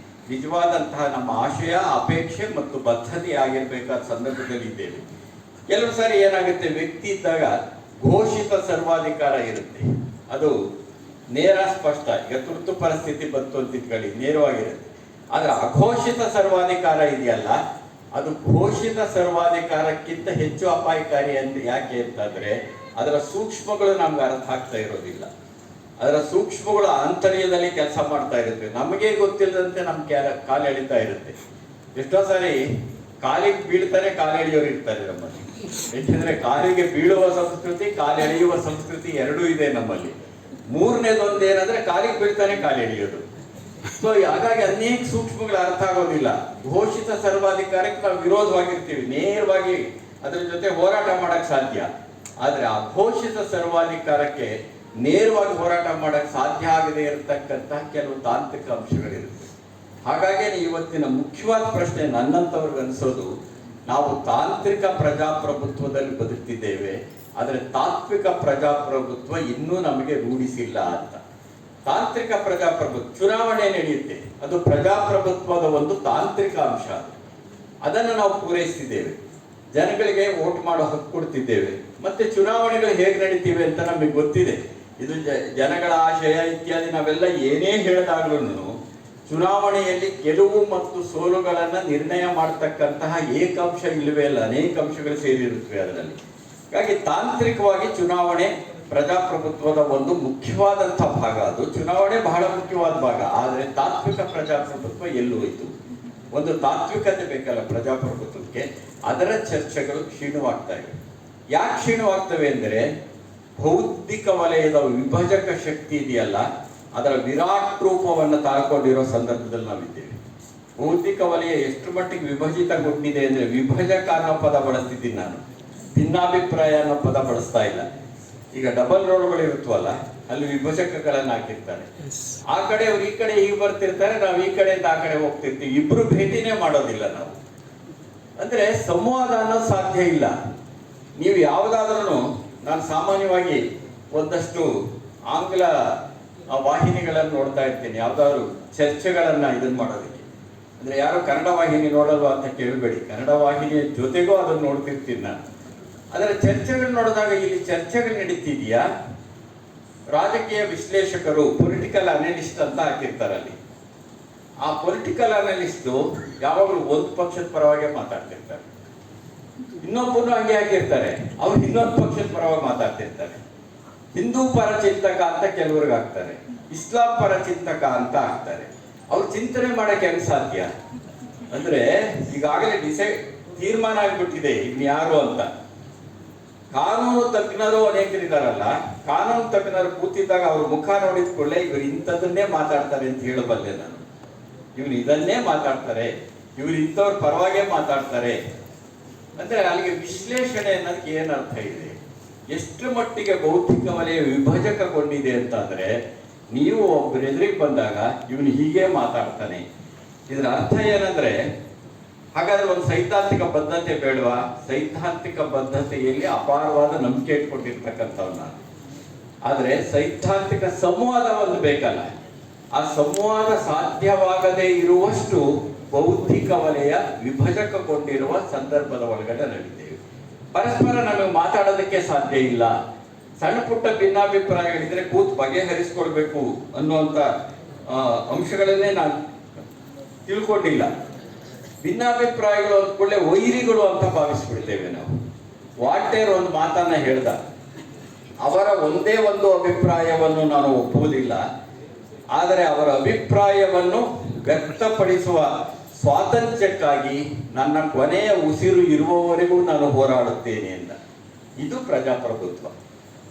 ನಿಜವಾದಂತಹ ನಮ್ಮ ಆಶಯ, ಅಪೇಕ್ಷೆ ಮತ್ತು ಬದ್ಧತೆ ಆಗಿರ್ಬೇಕಾದ ಸಂದರ್ಭದಲ್ಲಿ ಇದ್ದೇವೆ. ಕೆಲವು ಸಾರಿ ಏನಾಗುತ್ತೆ, ವ್ಯಕ್ತಿ ಇದ್ದಾಗ ಘೋಷಿತ ಸರ್ವಾಧಿಕಾರ ಇರುತ್ತೆ, ಅದು ನೇರ ಸ್ಪಷ್ಟ. ಈಗ ತುರ್ತು ಪರಿಸ್ಥಿತಿ ಬಂತು ಅಂತ ಇಟ್ಕೊಳ್ಳಿ, ನೇರವಾಗಿರುತ್ತೆ. ಆದ್ರೆ ಅಘೋಷಿತ ಸರ್ವಾಧಿಕಾರ ಇದೆಯಲ್ಲ, ಅದು ಘೋಷಿತ ಸರ್ವಾಧಿಕಾರಕ್ಕಿಂತ ಹೆಚ್ಚು ಅಪಾಯಕಾರಿ ಅಂತ. ಯಾಕೆ ಅಂತಂದ್ರೆ ಅದರ ಸೂಕ್ಷ್ಮಗಳು ನಮ್ಗೆ ಅರ್ಥ ಆಗ್ತಾ ಇರೋದಿಲ್ಲ. ಅದರ ಸೂಕ್ಷ್ಮಗಳು ಆಂತರ್ಯದಲ್ಲಿ ಕೆಲಸ ಮಾಡ್ತಾ ಇರುತ್ತೆ, ನಮಗೆ ಗೊತ್ತಿಲ್ಲದಂತೆ ನಮ್ ಕಾಲು ಎಳಿತಾ ಇರುತ್ತೆ. ಎಷ್ಟೋ ಸಾರಿ ಕಾಲಿಗೆ ಬೀಳ್ತಾರೆ, ಕಾಲು ಎಳೆಯೋರು ಇರ್ತಾರೆ ನಮ್ಮಲ್ಲಿ. ಯಾಕೆಂದ್ರೆ ಕಾಲಿಗೆ ಬೀಳುವ ಸಂಸ್ಕೃತಿ, ಕಾಲು ಎಳೆಯುವ ಸಂಸ್ಕೃತಿ ಎರಡೂ ಇದೆ ನಮ್ಮಲ್ಲಿ. ಮೂರನೇದೊಂದು ಏನಂದ್ರೆ ಕಾಲಿಗೆ ಬೀಳ್ತಾನೆ, ಕಾಲು ಎಳೆಯೋದು. ಸೊ ಹಾಗಾಗಿ ಅನೇಕ ಸೂಕ್ಷ್ಮಗಳು ಅರ್ಥ ಆಗೋದಿಲ್ಲ. ಘೋಷಿತ ಸರ್ವಾಧಿಕಾರಕ್ಕೆ ನಾವು ವಿರೋಧವಾಗಿರ್ತೀವಿ, ನೇರವಾಗಿ ಅದ್ರ ಜೊತೆ ಹೋರಾಟ ಮಾಡಕ್ ಸಾಧ್ಯ. ಆದ್ರೆ ಆ ಘೋಷಿತ ಸರ್ವಾಧಿಕಾರಕ್ಕೆ ನೇರವಾಗಿ ಹೋರಾಟ ಮಾಡಕ್ಕೆ ಸಾಧ್ಯ ಆಗದೆ ಇರತಕ್ಕಂತಹ ಕೆಲವು ತಾಂತ್ರಿಕ ಅಂಶಗಳಿರುತ್ತೆ. ಹಾಗಾಗಿ ಇವತ್ತಿನ ಮುಖ್ಯವಾದ ಪ್ರಶ್ನೆ ನನ್ನಂಥವ್ರಿಗೆ ಅನಿಸೋದು, ನಾವು ತಾಂತ್ರಿಕ ಪ್ರಜಾಪ್ರಭುತ್ವದಲ್ಲಿ ಬದುಕ್ತಿದ್ದೇವೆ, ಆದರೆ ತಾತ್ವಿಕ ಪ್ರಜಾಪ್ರಭುತ್ವ ಇನ್ನೂ ನಮಗೆ ರೂಢಿಸಿಲ್ಲ ಅಂತ. ತಾಂತ್ರಿಕ ಪ್ರಜಾಪ್ರಭುತ್ವ, ಚುನಾವಣೆ ನಡೆಯುತ್ತೆ, ಅದು ಪ್ರಜಾಪ್ರಭುತ್ವದ ಒಂದು ತಾಂತ್ರಿಕ ಅಂಶ. ಅದನ್ನು ನಾವು ಪೂರೈಸ್ತಿದ್ದೇವೆ, ಜನಗಳಿಗೆ ವೋಟ್ ಮಾಡೋ ಹಕ್ಕು ಕೊಡ್ತಿದ್ದೇವೆ. ಮತ್ತೆ ಚುನಾವಣೆಗಳು ಹೇಗೆ ನಡೀತಿವೆ ಅಂತ ನಮಗೆ ಗೊತ್ತಿದೆ. ಇದು ಜನಗಳ ಆಶಯ ಇತ್ಯಾದಿ ನಾವೆಲ್ಲ ಏನೇ ಹೇಳಿದಾಗ್ಲೂ ಚುನಾವಣೆಯಲ್ಲಿ ಗೆಲುವು ಮತ್ತು ಸೋಲುಗಳನ್ನು ನಿರ್ಣಯ ಮಾಡತಕ್ಕಂತಹ ಏಕಾಂಶ ಇಲ್ಲವೇ ಇಲ್ಲ, ಅನೇಕ ಅಂಶಗಳು ಸೇರಿರುತ್ತವೆ ಅದರಲ್ಲಿ. ಹಾಗಾಗಿ ತಾಂತ್ರಿಕವಾಗಿ ಚುನಾವಣೆ ಪ್ರಜಾಪ್ರಭುತ್ವದ ಒಂದು ಮುಖ್ಯವಾದಂತಹ ಭಾಗ. ಅದು ಚುನಾವಣೆ ಬಹಳ ಮುಖ್ಯವಾದ ಭಾಗ. ಆದರೆ ತಾತ್ವಿಕ ಪ್ರಜಾಪ್ರಭುತ್ವ ಎಲ್ಲೂ ಹೋಯಿತು. ಒಂದು ತಾತ್ವಿಕತೆ ಬೇಕಲ್ಲ ಪ್ರಜಾಪ್ರಭುತ್ವಕ್ಕೆ, ಅದರ ಚರ್ಚೆಗಳು ಕ್ಷೀಣವಾಗ್ತಾ ಇವೆ. ಯಾಕೆ ಕ್ಷೀಣವಾಗ್ತವೆ ಅಂದರೆ, ಬೌದ್ಧಿಕ ವಲಯದ ವಿಭಜಕ ಶಕ್ತಿ ಇದೆಯಲ್ಲ, ಅದರ ವಿರಾಟ್ ರೂಪವನ್ನು ತಾಳ್ಕೊಂಡಿರೋ ಸಂದರ್ಭದಲ್ಲಿ ನಾವಿದ್ದೇವೆ. ಬೌದ್ಧಿಕ ವಲಯ ಎಷ್ಟು ಮಟ್ಟಿಗೆ ವಿಭಜಿತಗೊಂಡಿದೆ ಅಂದರೆ, ವಿಭಜಕ ಅನ್ನೋ ಪದ ಬಳಸ್ತಿದ್ದೀನಿ ನಾನು, ಭಿನ್ನಾಭಿಪ್ರಾಯ ಅನ್ನೋ ಪದ ಬಳಸ್ತಾ ಇಲ್ಲ. ಈಗ ಡಬಲ್ ರೋಡ್ಗಳು ಇರುತ್ತವಲ್ಲ, ಅಲ್ಲಿ ವಿಭಜಕಗಳನ್ನು ಹಾಕಿರ್ತಾರೆ. ಆ ಕಡೆ ಅವ್ರು ಈ ಕಡೆ ಹೀಗೆ ಬರ್ತಿರ್ತಾರೆ, ನಾವು ಈ ಕಡೆಯಿಂದ ಆ ಕಡೆ ಹೋಗ್ತಿರ್ತೀವಿ. ಇಬ್ರು ಭೇಟಿನೇ ಮಾಡೋದಿಲ್ಲ ನಾವು. ಅಂದ್ರೆ ಸಂವಾದ ಅನ್ನೋದು ಸಾಧ್ಯ ಇಲ್ಲ. ನೀವು ಯಾವುದಾದ್ರೂ, ನಾನು ಸಾಮಾನ್ಯವಾಗಿ ಒಂದಷ್ಟು ಆಂಗ್ಲ ವಾಹಿನಿಗಳನ್ನು ನೋಡ್ತಾ ಇರ್ತೀನಿ, ಯಾವುದಾದ್ರು ಚರ್ಚೆಗಳನ್ನ ಇದನ್ನ ಮಾಡೋದಕ್ಕೆ. ಅಂದ್ರೆ ಯಾರು ಕನ್ನಡ ವಾಹಿನಿ ನೋಡಲ್ವಾ ಅಂತ ಕೇಳಬೇಡಿ, ಕನ್ನಡ ವಾಹಿನಿಯ ಜೊತೆಗೂ ಅದನ್ನು ನೋಡ್ತಿರ್ತೀನಿ ನಾನು. ಅದರ ಚರ್ಚೆಗಳು ನೋಡಿದಾಗ ಇಲ್ಲಿ ಚರ್ಚೆಗಳು ನಡೀತಿದೆಯಾ, ರಾಜಕೀಯ ವಿಶ್ಲೇಷಕರು, ಪೊಲಿಟಿಕಲ್ ಅನಲಿಸ್ಟ್ ಅಂತ ಹಾಕಿರ್ತಾರೆ ಅಲ್ಲಿ. ಆ ಪೊಲಿಟಿಕಲ್ ಅನಲಿಸ್ಟು ಯಾವಾಗಲೂ ಒಂದು ಪಕ್ಷದ ಪರವಾಗಿ ಮಾತಾಡ್ತಿರ್ತಾರೆ, ಇನ್ನೊಬ್ಬರು ಹಂಗೆ ಹಾಕಿರ್ತಾರೆ, ಅವ್ರು ಇನ್ನೊಂದು ಪಕ್ಷದ ಪರವಾಗಿ ಮಾತಾಡ್ತಿರ್ತಾರೆ. ಹಿಂದೂ ಪರ ಚಿಂತಕ ಅಂತ ಕೆಲವ್ರಿಗೆ ಹಾಕ್ತಾರೆ, ಇಸ್ಲಾಂ ಪರ ಚಿಂತಕ ಅಂತ ಹಾಕ್ತಾರೆ. ಅವ್ರು ಚಿಂತನೆ ಮಾಡಕ್ಕೆ ಹೆಂಗ್ ಸಾಧ್ಯ ಅಂದ್ರೆ, ಈಗಾಗಲೇ ತೀರ್ಮಾನ ಆಗ್ಬಿಟ್ಟಿದೆ ಇನ್ಯಾರು ಅಂತ. ಕಾನೂನು ತಜ್ಞರು ಅನೇಕರಿದಾರಲ್ಲ, ಕಾನೂನು ತಜ್ಞರು ಕೂತಿದ್ದಾಗ ಅವ್ರ ಮುಖ ನೋಡಿದ ಕೂಡಲೇ ಇವರು ಇಂಥದನ್ನೇ ಮಾತಾಡ್ತಾರೆ ಅಂತ ಹೇಳಬಲ್ಲೆ ನಾನು. ಇವ್ರು ಇದನ್ನೇ ಮಾತಾಡ್ತಾರೆ, ಇವ್ರು ಇಂಥವ್ರ ಪರವಾಗೇ ಮಾತಾಡ್ತಾರೆ ಅಂದ್ರೆ ಅಲ್ಲಿಗೆ ವಿಶ್ಲೇಷಣೆ ಅನ್ನೋದಕ್ಕೆ ಏನ್ ಅರ್ಥ ಇದೆ, ಎಷ್ಟು ಮಟ್ಟಿಗೆ ಬೌದ್ಧಿಕ ವಲಯ ವಿಭಜಕಗೊಂಡಿದೆ ಅಂತ ಅಂದ್ರೆ, ನೀವು ಒಬ್ಬರು ಎದುರಿಗೆ ಬಂದಾಗ ಇವನು ಹೀಗೆ ಮಾತಾಡ್ತಾನೆ. ಇದರ ಅರ್ಥ ಏನಂದ್ರೆ, ಹಾಗಾದ್ರೆ ಒಂದು ಸೈದ್ಧಾಂತಿಕ ಬದ್ಧತೆ ಬೇಡವಾ? ಸೈದ್ಧಾಂತಿಕ ಬದ್ಧತೆಯಲ್ಲಿ ಅಪಾರವಾದ ನಂಬಿಕೆ ಇಟ್ಕೊಂಡಿರ್ತಕ್ಕಂಥವ್ ನಾನು. ಆದ್ರೆ ಸೈದ್ಧಾಂತಿಕ ಸಂವಾದ ಒಂದು ಬೇಕಲ್ಲ, ಆ ಸಂವಾದ ಸಾಧ್ಯವಾಗದೇ ಇರುವಷ್ಟು ಬೌದ್ಧಿಕ ವಲಯ ವಿಭಜಕಗೊಂಡಿರುವ ಸಂದರ್ಭದ ಒಳಗಡೆ ನಡೀತೇವೆ. ಪರಸ್ಪರ ನಮಗೆ ಮಾತಾಡೋದಕ್ಕೆ ಸಾಧ್ಯ ಇಲ್ಲ. ಸಣ್ಣ ಪುಟ್ಟ ಭಿನ್ನಾಭಿಪ್ರಾಯಗಳಿದ್ರೆ ಕೂತ್ ಬಗೆಹರಿಸ್ಕೊಳ್ಬೇಕು ಅನ್ನುವಂಥ ಅಂಶಗಳನ್ನೇ ನಾನು ತಿಳ್ಕೊಂಡಿಲ್ಲ. ಭಿನ್ನಾಭಿಪ್ರಾಯಗಳು ಅಂದ್ಕೊಳ್ಳೆ ವೈರಿಗಳು ಅಂತ ಭಾವಿಸ್ಬಿಡ್ತೇವೆ ನಾವು. ವಾಲ್ಟೇರ್ ಒಂದು ಮಾತನ್ನ ಹೇಳ್ದ, ಅವರ ಒಂದೇ ಒಂದು ಅಭಿಪ್ರಾಯವನ್ನು ನಾನು ಒಪ್ಪುವುದಿಲ್ಲ, ಆದರೆ ಅವರ ಅಭಿಪ್ರಾಯವನ್ನು ವ್ಯಕ್ತಪಡಿಸುವ ಸ್ವಾತಂತ್ರ್ಯಕ್ಕಾಗಿ ನನ್ನ ಕೊನೆಯ ಉಸಿರು ಇರುವವರೆಗೂ ನಾನು ಹೋರಾಡುತ್ತೇನೆ ಅಂತ. ಇದು ಪ್ರಜಾಪ್ರಭುತ್ವ.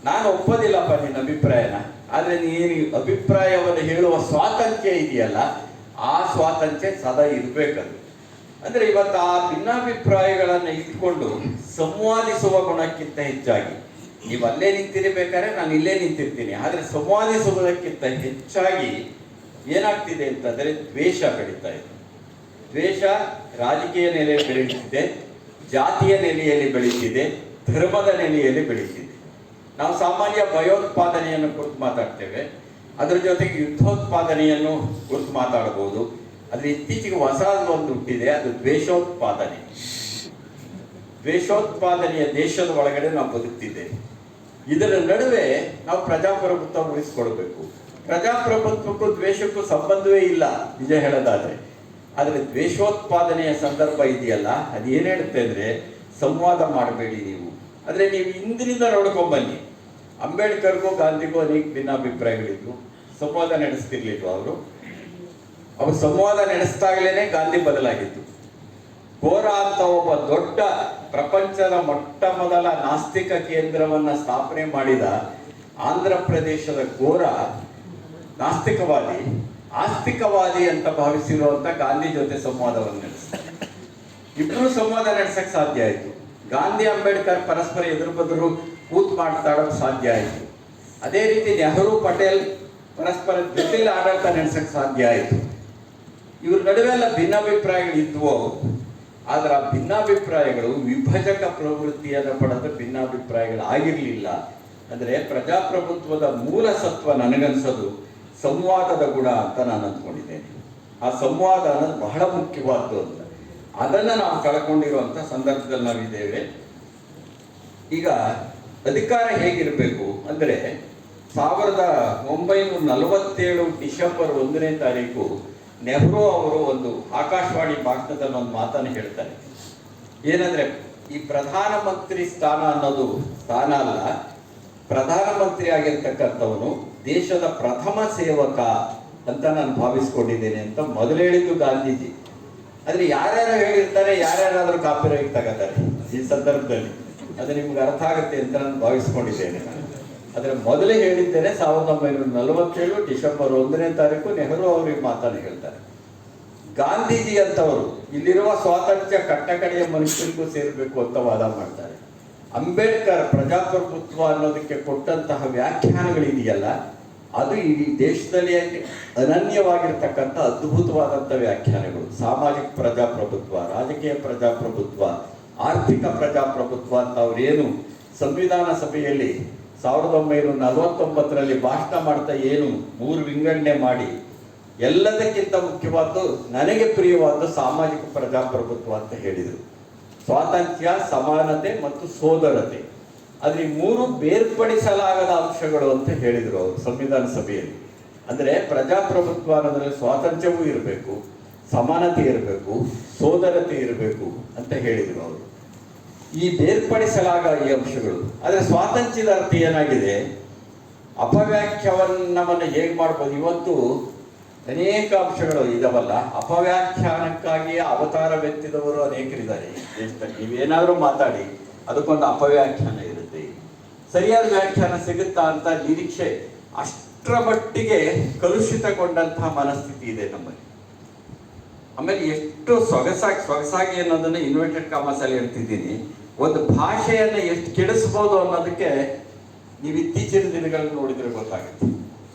ನಾನು ಒಪ್ಪೋದಿಲ್ಲಪ್ಪ ನಿನ್ನ ಅಭಿಪ್ರಾಯನ, ಆದರೆ ನೀನು ಅಭಿಪ್ರಾಯವನ್ನು ಹೇಳುವ ಸ್ವಾತಂತ್ರ್ಯ ಇದೆಯಲ್ಲ, ಆ ಸ್ವಾತಂತ್ರ್ಯ ಸದಾ ಇರಬೇಕದು. ಅಂದ್ರೆ ಇವತ್ತು ಆ ಭಿನ್ನಾಭಿಪ್ರಾಯಗಳನ್ನು ಇಟ್ಕೊಂಡು ಸಂವಾದಿಸುವ ಗುಣಕ್ಕಿಂತ ಹೆಚ್ಚಾಗಿ, ನೀವು ಅಲ್ಲೇ ನಿಂತಿರಬೇಕಾದ್ರೆ ನಾನು ಇಲ್ಲೇ ನಿಂತಿರ್ತೀನಿ, ಆದರೆ ಸಂವಾದಿಸುವುದಕ್ಕಿಂತ ಹೆಚ್ಚಾಗಿ ಏನಾಗ್ತಿದೆ ಅಂತಂದ್ರೆ ದ್ವೇಷ ಬೆಳೀತಾ ಇದೆ. ದ್ವೇಷ ರಾಜಕೀಯ ನೆಲೆಯಲ್ಲಿ ಬೆಳೀತಿದೆ, ಜಾತಿಯ ನೆಲೆಯಲ್ಲಿ ಬೆಳೀತಿದೆ, ಧರ್ಮದ ನೆಲೆಯಲ್ಲಿ ಬೆಳೀತಿದೆ. ನಾವು ಸಾಮಾನ್ಯ ಭಯೋತ್ಪಾದನೆಯನ್ನು ಕುರಿತು ಮಾತಾಡ್ತೇವೆ, ಅದರ ಜೊತೆಗೆ ಯುದ್ಧೋತ್ಪಾದನೆಯನ್ನು ಕುರಿತು ಮಾತಾಡಬಹುದು. ಆದ್ರೆ ಇತ್ತೀಚೆಗೆ ಹೊಸದು ಒಂದು ಹುಟ್ಟಿದೆ, ಅದು ದ್ವೇಷೋತ್ಪಾದನೆ. ದ್ವೇಷೋತ್ಪಾದನೆಯ ದೇಶದ ಒಳಗಡೆ ನಾವು ಬದುಕ್ತಿದ್ದೇವೆ. ಇದರ ನಡುವೆ ನಾವು ಪ್ರಜಾಪ್ರಭುತ್ವ ಉಳಿಸ್ಕೊಳ್ಬೇಕು. ಪ್ರಜಾಪ್ರಭುತ್ವಕ್ಕೂ ದ್ವೇಷಕ್ಕೂ ಸಂಬಂಧವೇ ಇಲ್ಲ ನಿಜ ಹೇಳೋದಾದ್ರೆ. ಆದ್ರೆ ದ್ವೇಷೋತ್ಪಾದನೆಯ ಸಂದರ್ಭ ಇದೆಯಲ್ಲ, ಅದು ಏನ್ ಹೇಳುತ್ತೆ ಅಂದ್ರೆ, ಸಂವಾದ ಮಾಡಬೇಡಿ ನೀವು. ಆದ್ರೆ ನೀವು ಹಿಂದಿನಿಂದ ನೋಡ್ಕೊಂಬನ್ನಿ, ಅಂಬೇಡ್ಕರ್ಗೂ ಗಾಂಧಿಗೂ ಅನೇಕ ಭಿನ್ನಾಭಿಪ್ರಾಯಗಳಿದ್ವು, ಸಂವಾದ ನಡೆಸ್ತಿರ್ಲಿಲ್ವ ಅವರು ಸಂವಾದ ನಡೆಸಿದಾಗಲೇ ಗಾಂಧಿ ಬದಲಾಗಿತ್ತು. ಗೋರ ಅಂತ ಒಬ್ಬ ದೊಡ್ಡ ಪ್ರಪಂಚದ ಮೊಟ್ಟ ಮೊದಲ ನಾಸ್ತಿಕ ಕೇಂದ್ರವನ್ನ ಸ್ಥಾಪನೆ ಮಾಡಿದ ಆಂಧ್ರ ಪ್ರದೇಶದ ಗೋರ ನಾಸ್ತಿಕವಾದಿ, ಆಸ್ತಿಕವಾದಿ ಅಂತ ಭಾವಿಸಿರುವಂತ ಗಾಂಧಿ ಜೊತೆ ಸಂವಾದವನ್ನು ನಡೆಸ್ತಾರೆ. ಇಬ್ರು ಸಂವಾದ ನಡೆಸಕ್ ಸಾಧ್ಯ ಆಯ್ತು. ಗಾಂಧಿ ಅಂಬೇಡ್ಕರ್ ಪರಸ್ಪರ ಎದುರು ಬದುರು ಕೂತ್ ಮಾತಾಡೋಕೆ ಸಾಧ್ಯ ಆಯ್ತು. ಅದೇ ರೀತಿ ನೆಹರು ಪಟೇಲ್ ಪರಸ್ಪರ ಜೊತೆಯಲ್ಲಿ ಆಡಳಿತ ನಡೆಸಕ್ಕೆ ಸಾಧ್ಯ ಆಯಿತು. ಇವ್ರ ನಡುವೆ ಎಲ್ಲ ಭಿನ್ನಾಭಿಪ್ರಾಯಗಳು ಇದ್ವು, ಆದ್ರೆ ಆ ಭಿನ್ನಾಭಿಪ್ರಾಯಗಳು ವಿಭಜಕ ಪ್ರವೃತ್ತಿಯನ್ನು ಪಡೆದ ಭಿನ್ನಾಭಿಪ್ರಾಯಗಳು ಆಗಿರಲಿಲ್ಲ. ಅಂದರೆ ಪ್ರಜಾಪ್ರಭುತ್ವದ ಮೂಲ ಸತ್ವ ನನಗನ್ಸೋದು ಸಂವಾದದ ಗುಣ ಅಂತ ನಾನು ಅಂದ್ಕೊಂಡಿದ್ದೇನೆ. ಆ ಸಂವಾದ ಅನ್ನೋದು ಬಹಳ ಮುಖ್ಯವಾದ್ದು ಅಂತ, ಅದನ್ನು ನಾವು ಕಳ್ಕೊಂಡಿರುವಂಥ ಸಂದರ್ಭದಲ್ಲಿ ನಾವಿದ್ದೇವೆ. ಈಗ ಅಧಿಕಾರ ಹೇಗಿರಬೇಕು ಅಂದರೆ 1947 ಡಿಸೆಂಬರ್ 1ನೇ ತಾರೀಕು ನೆಹರು ಅವರು ಒಂದು ಆಕಾಶವಾಣಿ ಭಾಷಣದಲ್ಲಿ ಒಂದು ಮಾತನ್ನು ಹೇಳ್ತಾರೆ. ಏನಂದ್ರೆ ಈ ಪ್ರಧಾನಮಂತ್ರಿ ಸ್ಥಾನ ಅನ್ನೋದು ಸ್ಥಾನ ಅಲ್ಲ, ಪ್ರಧಾನಮಂತ್ರಿ ಆಗಿರ್ತಕ್ಕಂಥವನು ದೇಶದ ಪ್ರಥಮ ಸೇವಕ ಅಂತ ನಾನು ಭಾವಿಸ್ಕೊಂಡಿದ್ದೇನೆ ಅಂತ ಮೊದಲು ಹೇಳಿದ್ದು ಗಾಂಧೀಜಿ. ಆದ್ರೆ ಯಾರ್ಯಾರು ಹೇಳಿರ್ತಾರೆ, ಯಾರ್ಯಾರಾದ್ರೂ ಕಾಪಿರೈಟ್ ತಗೋತಾರೆ ಈ ಸಂದರ್ಭದಲ್ಲಿ, ಅದು ನಿಮ್ಗೆ ಅರ್ಥ ಆಗುತ್ತೆ ಅಂತ ನಾನು ಭಾವಿಸ್ಕೊಂಡಿದ್ದೇನೆ. ಆದರೆ ಮೊದಲೇ ಹೇಳಿದ್ದೇನೆ 1947 ಡಿಸೆಂಬರ್ 1ನೇ ತಾರೀಕು ನೆಹರು ಅವರಿಗೆ ಮಾತನ್ನು ಹೇಳ್ತಾರೆ. ಗಾಂಧೀಜಿ ಅಂತವರು ಇಲ್ಲಿರುವ ಸ್ವಾತಂತ್ರ್ಯ ಕಟ್ಟಕಡೆಯ ಮನುಷ್ಯರಿಗೂ ಸೇರಬೇಕು ಅಂತ ವಾದ ಮಾಡ್ತಾರೆ. ಅಂಬೇಡ್ಕರ್ ಪ್ರಜಾಪ್ರಭುತ್ವ ಅನ್ನೋದಕ್ಕೆ ಕೊಟ್ಟಂತಹ ವ್ಯಾಖ್ಯಾನಗಳಿದೆಯಲ್ಲ, ಅದು ಇಡೀ ದೇಶದಲ್ಲಿ ಅನನ್ಯವಾಗಿರ್ತಕ್ಕಂಥ ಅದ್ಭುತವಾದಂಥ ವ್ಯಾಖ್ಯಾನಗಳು. ಸಾಮಾಜಿಕ ಪ್ರಜಾಪ್ರಭುತ್ವ, ರಾಜಕೀಯ ಪ್ರಜಾಪ್ರಭುತ್ವ, ಆರ್ಥಿಕ ಪ್ರಜಾಪ್ರಭುತ್ವ ಅಂತ ಅವ್ರೇನು ಸಂವಿಧಾನ ಸಭೆಯಲ್ಲಿ 1949ರಲ್ಲಿ ಭಾಷಣ ಮಾಡ್ತಾ ಏನು 3 ವಿಂಗಡಣೆ ಮಾಡಿ, ಎಲ್ಲದಕ್ಕಿಂತ ಮುಖ್ಯವಾದ್ದು ನನಗೆ ಪ್ರಿಯವಾದ ಸಾಮಾಜಿಕ ಪ್ರಜಾಪ್ರಭುತ್ವ ಅಂತ ಹೇಳಿದರು. ಸ್ವಾತಂತ್ರ್ಯ, ಸಮಾನತೆ ಮತ್ತು ಸೋದರತೆ, ಆದ್ರೆ ಈ 3 ಬೇರ್ಪಡಿಸಲಾಗದ ಅಂಶಗಳು ಅಂತ ಹೇಳಿದರು ಅವರು ಸಂವಿಧಾನ ಸಭೆಯಲ್ಲಿ. ಅಂದರೆ ಪ್ರಜಾಪ್ರಭುತ್ವ ಅನ್ನೋದ್ರಲ್ಲಿ ಸ್ವಾತಂತ್ರ್ಯವೂ ಇರಬೇಕು, ಸಮಾನತೆ ಇರಬೇಕು, ಸೋದರತೆ ಇರಬೇಕು ಅಂತ ಹೇಳಿದರು ಅವರು. ಈ ಬೇರ್ಪಡಿಸಲಾಗ ಈ ಅಂಶಗಳು. ಆದರೆ ಸ್ವಾತಂತ್ರ್ಯದ ಅರ್ಥ ಏನಾಗಿದೆ, ಅಪವ್ಯಾಖ್ಯಾನವನ್ನು ಹೇಗೆ ಮಾಡ್ಬೋದು. ಇವತ್ತು ಅನೇಕ ಅಂಶಗಳು ಇದಾವಲ್ಲ, ಅಪವ್ಯಾಖ್ಯಾನಕ್ಕಾಗಿ ಅವತಾರವೆತ್ತಿದವರು ಅನೇಕರಿದ್ದಾರೆ ಈ ದೇಶದಲ್ಲಿ. ನೀವೇನಾದರೂ ಮಾತಾಡಿ ಅದಕ್ಕೊಂದು ಅಪವ್ಯಾಖ್ಯಾನ ಇರುತ್ತೆ, ಸರಿಯಾದ ವ್ಯಾಖ್ಯಾನ ಸಿಗುತ್ತಾ ಅಂತ ನಿರೀಕ್ಷೆ. ಅಷ್ಟರ ಮಟ್ಟಿಗೆ ಕಲುಷಿತಗೊಂಡಂತಹ ಮನಸ್ಥಿತಿ ಇದೆ ನಮ್ಮಲ್ಲಿ. ಆಮೇಲೆ ಎಷ್ಟು ಸೊಗಸಾಗಿ ಅನ್ನೋದನ್ನು ಇನ್ವರ್ಟೆಡ್ ಕಾಮರ್ಸ್ ಅಲ್ಲಿ ಹೇಳ್ತಿದ್ದೀನಿ. ಒಂದು ಭಾಷೆಯನ್ನು ಎಷ್ಟು ಕೆಡಿಸ್ಬೋದು ಅನ್ನೋದಕ್ಕೆ ನೀವು ಇತ್ತೀಚಿನ ದಿನಗಳಲ್ಲಿ ನೋಡಿದ್ರೆ ಗೊತ್ತಾಗುತ್ತೆ.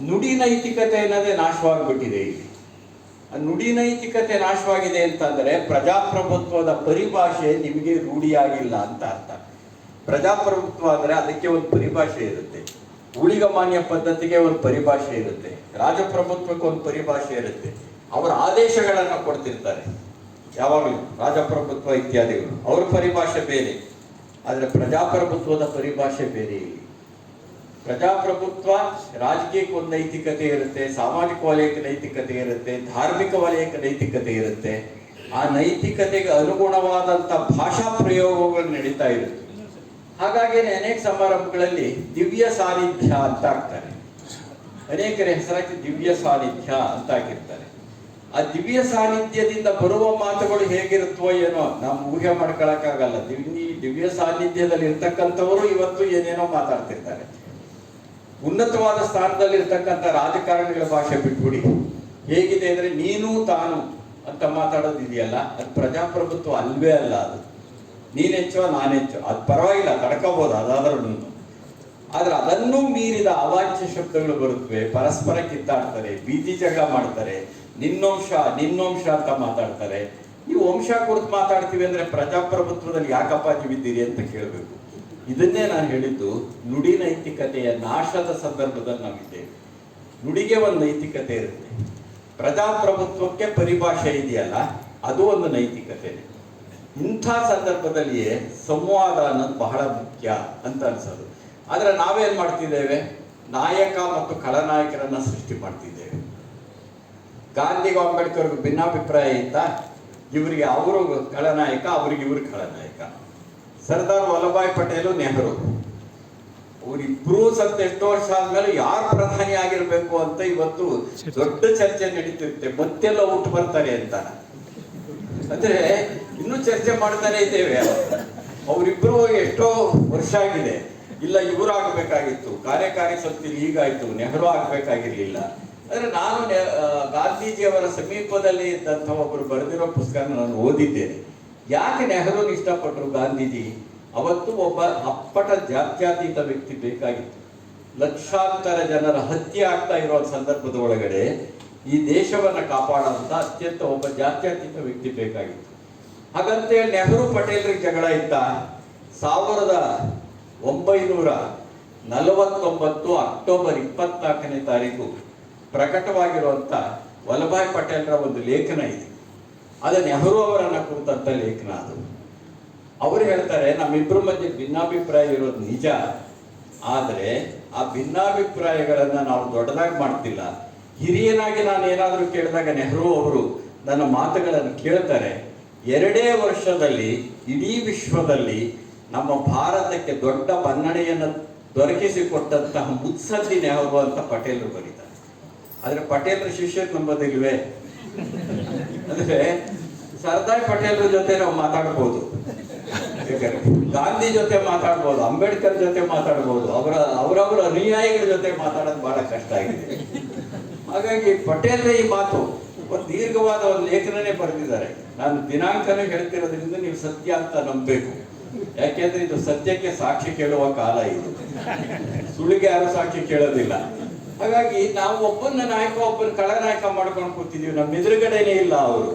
ನುಡಿ ನೈತಿಕತೆ ಅನ್ನೋದೇ ನಾಶವಾಗ್ಬಿಟ್ಟಿದೆ ಇಲ್ಲಿ. ಆ ನುಡಿ ನೈತಿಕತೆ ನಾಶವಾಗಿದೆ ಅಂತಂದ್ರೆ ಪ್ರಜಾಪ್ರಭುತ್ವದ ಪರಿಭಾಷೆ ನಿಮಗೆ ರೂಢಿಯಾಗಿಲ್ಲ ಅಂತ ಅರ್ಥ. ಪ್ರಜಾಪ್ರಭುತ್ವ ಅಂದ್ರೆ ಅದಕ್ಕೆ ಒಂದು ಪರಿಭಾಷೆ ಇರುತ್ತೆ, ಊಳಿಗಮಾನ್ಯ ಪದ್ಧತಿಗೆ ಒಂದು ಪರಿಭಾಷೆ ಇರುತ್ತೆ, ರಾಜಪ್ರಭುತ್ವಕ್ಕೆ ಒಂದು ಪರಿಭಾಷೆ ಇರುತ್ತೆ. ಅವರ ಆದೇಶಗಳನ್ನು ಕೊಡ್ತಿರ್ತಾರೆ ಯಾವಾಗಲೂ, ರಾಜಪ್ರಭುತ್ವ ಇತ್ಯಾದಿಗಳು, ಅವ್ರ ಪರಿಭಾಷೆ ಬೇರೆ. ಆದರೆ ಪ್ರಜಾಪ್ರಭುತ್ವದ ಪರಿಭಾಷೆ ಬೇರೆ. ಇಲ್ಲಿ ಪ್ರಜಾಪ್ರಭುತ್ವ ರಾಜಕೀಯಕ್ಕೆ ಒಂದು ನೈತಿಕತೆ ಇರುತ್ತೆ, ಸಾಮಾಜಿಕ ವಲಯಕ್ಕೆ ನೈತಿಕತೆ ಇರುತ್ತೆ, ಧಾರ್ಮಿಕ ವಲಯಕ್ಕೆ ನೈತಿಕತೆ ಇರುತ್ತೆ. ಆ ನೈತಿಕತೆಗೆ ಅನುಗುಣವಾದಂಥ ಭಾಷಾ ಪ್ರಯೋಗಗಳು ನಡೀತಾ ಇರುತ್ತೆ. ಹಾಗಾಗಿ ಅನೇಕ ಸಮಾರಂಭಗಳಲ್ಲಿ ದಿವ್ಯ ಸಾನ್ನಿಧ್ಯ ಅಂತ ಆಗ್ತಾರೆ, ಅನೇಕರ ಹೆಸರಾಗಿ ದಿವ್ಯ ಸಾನ್ನಿಧ್ಯ ಅಂತ ಹಾಕಿರ್ತಾರೆ. ಆ ದಿವ್ಯ ಸಾನ್ನಿಧ್ಯದಿಂದ ಬರುವ ಮಾತುಗಳು ಹೇಗಿರುತ್ತೋ ಏನೋ ನಾವು ಊಹೆ ಮಾಡ್ಕೊಳಕ್ಕಾಗಲ್ಲ. ದಿವ್ಯ ಸಾನ್ನಿಧ್ಯದಲ್ಲಿ ಇರ್ತಕ್ಕಂಥವರು ಇವತ್ತು ಏನೇನೋ ಮಾತಾಡ್ತಿರ್ತಾರೆ. ಉನ್ನತವಾದ ಸ್ಥಾನದಲ್ಲಿ ಇರ್ತಕ್ಕಂಥ ರಾಜಕಾರಣಿಗಳ ಭಾಷೆ ಬಿಟ್ಬಿಡಿ, ಹೇಗಿದೆ ಅಂದ್ರೆ ನೀನು ತಾನು ಅಂತ ಮಾತಾಡೋದಿದೆಯಲ್ಲ, ಅದು ಪ್ರಜಾಪ್ರಭುತ್ವ ಅಲ್ವೇ ಅಲ್ಲ. ಅದು ನೀನೆಚ್ಚೋ ನಾನೆಚ್ಚೋ ಅದು ಪರವಾಗಿಲ್ಲ, ತಡ್ಕೋಬಹುದು ಅದಾದ್ರೂ. ಆದ್ರೆ ಅದನ್ನೂ ಮೀರಿದ ಅವಾಚ್ಯ ಶಬ್ದಗಳು ಬರುತ್ತವೆ, ಪರಸ್ಪರ ಕಿತ್ತಾಡ್ತಾರೆ, ಬೀದಿ ಜಗಳ ಮಾಡ್ತಾರೆ, ನಿನ್ನಂಶ ಅಂತ ಮಾತಾಡ್ತಾರೆ. ನೀವು ವಂಶ ಕುರಿತು ಮಾತಾಡ್ತೀವಿ ಅಂದ್ರೆ ಪ್ರಜಾಪ್ರಭುತ್ವದಲ್ಲಿ ಯಾಕಪ್ಪ ನೀವಿದ್ದೀರಿ ಅಂತ ಕೇಳಬೇಕು. ಇದನ್ನೇ ನಾನು ಹೇಳಿದ್ದು, ನುಡಿ ನೈತಿಕತೆಯ ನಾಶದ ಸಂದರ್ಭದಲ್ಲಿ ನಾವಿದ್ದೇವೆ. ನುಡಿಗೆ ಒಂದು ನೈತಿಕತೆ ಇರುತ್ತೆ, ಪ್ರಜಾಪ್ರಭುತ್ವಕ್ಕೆ ಪರಿಭಾಷೆ ಇದೆಯಲ್ಲ, ಅದು ಒಂದು ನೈತಿಕತೆ. ಇಂಥ ಸಂದರ್ಭದಲ್ಲಿಯೇ ಸಂವಾದ ಅನ್ನೋದು ಬಹಳ ಮುಖ್ಯ ಅಂತ ಅನ್ಸೋದು. ಆದ್ರೆ ನಾವೇನ್ ಮಾಡ್ತಿದ್ದೇವೆ, ನಾಯಕ ಮತ್ತು ಖಳನಾಯಕರನ್ನ ಸೃಷ್ಟಿ ಮಾಡ್ತಿದ್ದೇವೆ. ಗಾಂಧಿಗೂ ಅಂಬೇಡ್ಕರ್ಗೂ ಭಿನ್ನಾಭಿಪ್ರಾಯ ಇತ್ತ, ಇವರಿಗೆ ಅವರು ಖಳನಾಯಕ, ಅವ್ರಿಗೆ ಇವರು ಖಳನಾಯಕ. ಸರ್ದಾರ್ ವಲ್ಲಭಾಯ್ ಪಟೇಲು, ನೆಹರು, ಅವರಿಬ್ರು ಸತ್ತ ಎಷ್ಟೋ ವರ್ಷ ಆದ್ಮೇಲೆ ಯಾರು ಪ್ರಧಾನಿ ಆಗಿರ್ಬೇಕು ಅಂತ ಇವತ್ತು ದೊಡ್ಡ ಚರ್ಚೆ ನಡೀತಿರುತ್ತೆ. ಮತ್ತೆಲ್ಲ ಊಟ ಬರ್ತಾರೆ ಅಂತ. ಅಂದ್ರೆ ಇನ್ನೂ ಚರ್ಚೆ ಮಾಡ್ತಾನೆ ಇದ್ದೇವೆ. ಅವರಿಬ್ರು ಎಷ್ಟೋ ವರ್ಷ ಆಗಿದೆ. ಇಲ್ಲ ಇವರು ಆಗ್ಬೇಕಾಗಿತ್ತು, ಕಾರ್ಯಕಾರಿ ಸಮಿತಿಲಿ ಹೀಗಾಯ್ತು, ನೆಹರು ಆಗ್ಬೇಕಾಗಿರ್ಲಿಲ್ಲ. ಅಂದ್ರೆ ನಾನು ಗಾಂಧೀಜಿಯವರ ಸಮೀಪದಲ್ಲಿ ಇದ್ದಂಥ ಒಬ್ಬರು ಬರೆದಿರೋ ಪುಸ್ತಕ ನಾನು ಓದಿದ್ದೇನೆ. ಯಾಕೆ ನೆಹರು ಇಷ್ಟಪಟ್ಟರು ಗಾಂಧೀಜಿ? ಅವತ್ತು ಒಬ್ಬ ಅಪ್ಪಟ ಜಾತ್ಯತೀತ ವ್ಯಕ್ತಿ ಬೇಕಾಗಿತ್ತು. ಲಕ್ಷಾಂತರ ಜನರ ಹತ್ಯೆ ಆಗ್ತಾ ಇರೋ ಸಂದರ್ಭದ ಒಳಗಡೆ ಈ ದೇಶವನ್ನ ಕಾಪಾಡುವಂತ ಅತ್ಯಂತ ಒಬ್ಬ ಜಾತ್ಯತೀತ ವ್ಯಕ್ತಿ ಬೇಕಾಗಿತ್ತು. ಹಾಗಂತೇಳಿ ನೆಹರು ಪಟೇಲ್ರಿಗೆ ಜಗಳ ಇತ್ತ. 1949 ಅಕ್ಟೋಬರ್ 24ನೇ ತಾರೀಕು ಪ್ರಕಟವಾಗಿರುವಂತ ವಲ್ಲಭಾಯ್ ಪಟೇಲ್ರ ಒಂದು ಲೇಖನ ಇದೆ. ಅದು ನೆಹರು ಅವರನ್ನ ಕುರಿತಂತ ಲೇಖನ. ಅದು ಅವರು ಹೇಳ್ತಾರೆ, ನಮ್ಮಿಬ್ಬರ ಮಧ್ಯೆ ಭಿನ್ನಾಭಿಪ್ರಾಯ ಇರೋದು ನಿಜ, ಆದರೆ ಆ ಭಿನ್ನಾಭಿಪ್ರಾಯಗಳನ್ನ ನಾವು ದೊಡ್ಡದಾಗಿ ಮಾಡ್ತಿಲ್ಲ. ಹಿರಿಯನಾಗಿ ನಾನು ಏನಾದರೂ ಕೇಳಿದಾಗ ನೆಹರು ಅವರು ನನ್ನ ಮಾತುಗಳನ್ನು ಕೇಳ್ತಾರೆ. 2 ವರ್ಷದಲ್ಲಿ ಇಡೀ ವಿಶ್ವದಲ್ಲಿ ನಮ್ಮ ಭಾರತಕ್ಕೆ ದೊಡ್ಡ ಮನ್ನಣೆಯನ್ನು ದೊರಕಿಸಿಕೊಟ್ಟಂತಹ ಮುತ್ಸದ್ದಿ ನೆಹರು ಅಂತ ಪಟೇಲರು ಬರೀತಾರೆ. ಆದ್ರೆ ಪಟೇಲರ ಶಿಷ್ಯರು ನಂಬೋದಿಲ್ವೇ? ಅಂದ್ರೆ ಸರ್ದಾರ್ ಪಟೇಲರ ಜೊತೆ ನಾವು ಮಾತಾಡ್ಬೋದು, ಗಾಂಧಿ ಜೊತೆ ಮಾತಾಡ್ಬೋದು, ಅಂಬೇಡ್ಕರ್ ಜೊತೆ ಮಾತಾಡ್ಬೋದು, ಅವರವರ ಅನುಯಾಯಿಗಳ ಜೊತೆ ಮಾತಾಡೋದು ಬಹಳ ಕಷ್ಟ ಆಗಿದೆ. ಹಾಗಾಗಿ ಪಟೇಲ್ರ ಈ ಮಾತು ಒಂದು ದೀರ್ಘವಾದ ಒಂದು ಲೇಖನನೇ ಬರೆದಿದ್ದಾರೆ. ನಾನು ದಿನಾಂಕನೇ ಹೇಳ್ತಿರೋದ್ರಿಂದ ನೀವು ಸತ್ಯ ಅಂತ ನಂಬಬೇಕು. ಯಾಕೆಂದ್ರೆ ಇದು ಸತ್ಯಕ್ಕೆ ಸಾಕ್ಷಿ ಕೇಳುವ ಕಾಲ ಇದು, ಸುಳ್ಳಿಗೆ ಯಾರು ಸಾಕ್ಷಿ ಕೇಳೋದಿಲ್ಲ. ಹಾಗಾಗಿ ನಾವು ಒಬ್ಬನ ನಾಯಕ ಒಬ್ಬನ ಕಳನಾಯಕ ಮಾಡ್ಕೊಂಡು ಕೂತಿದೀವಿ, ನಮ್ಮ ಎದುರುಗಡೆನೇ ಇಲ್ಲ ಅವರು.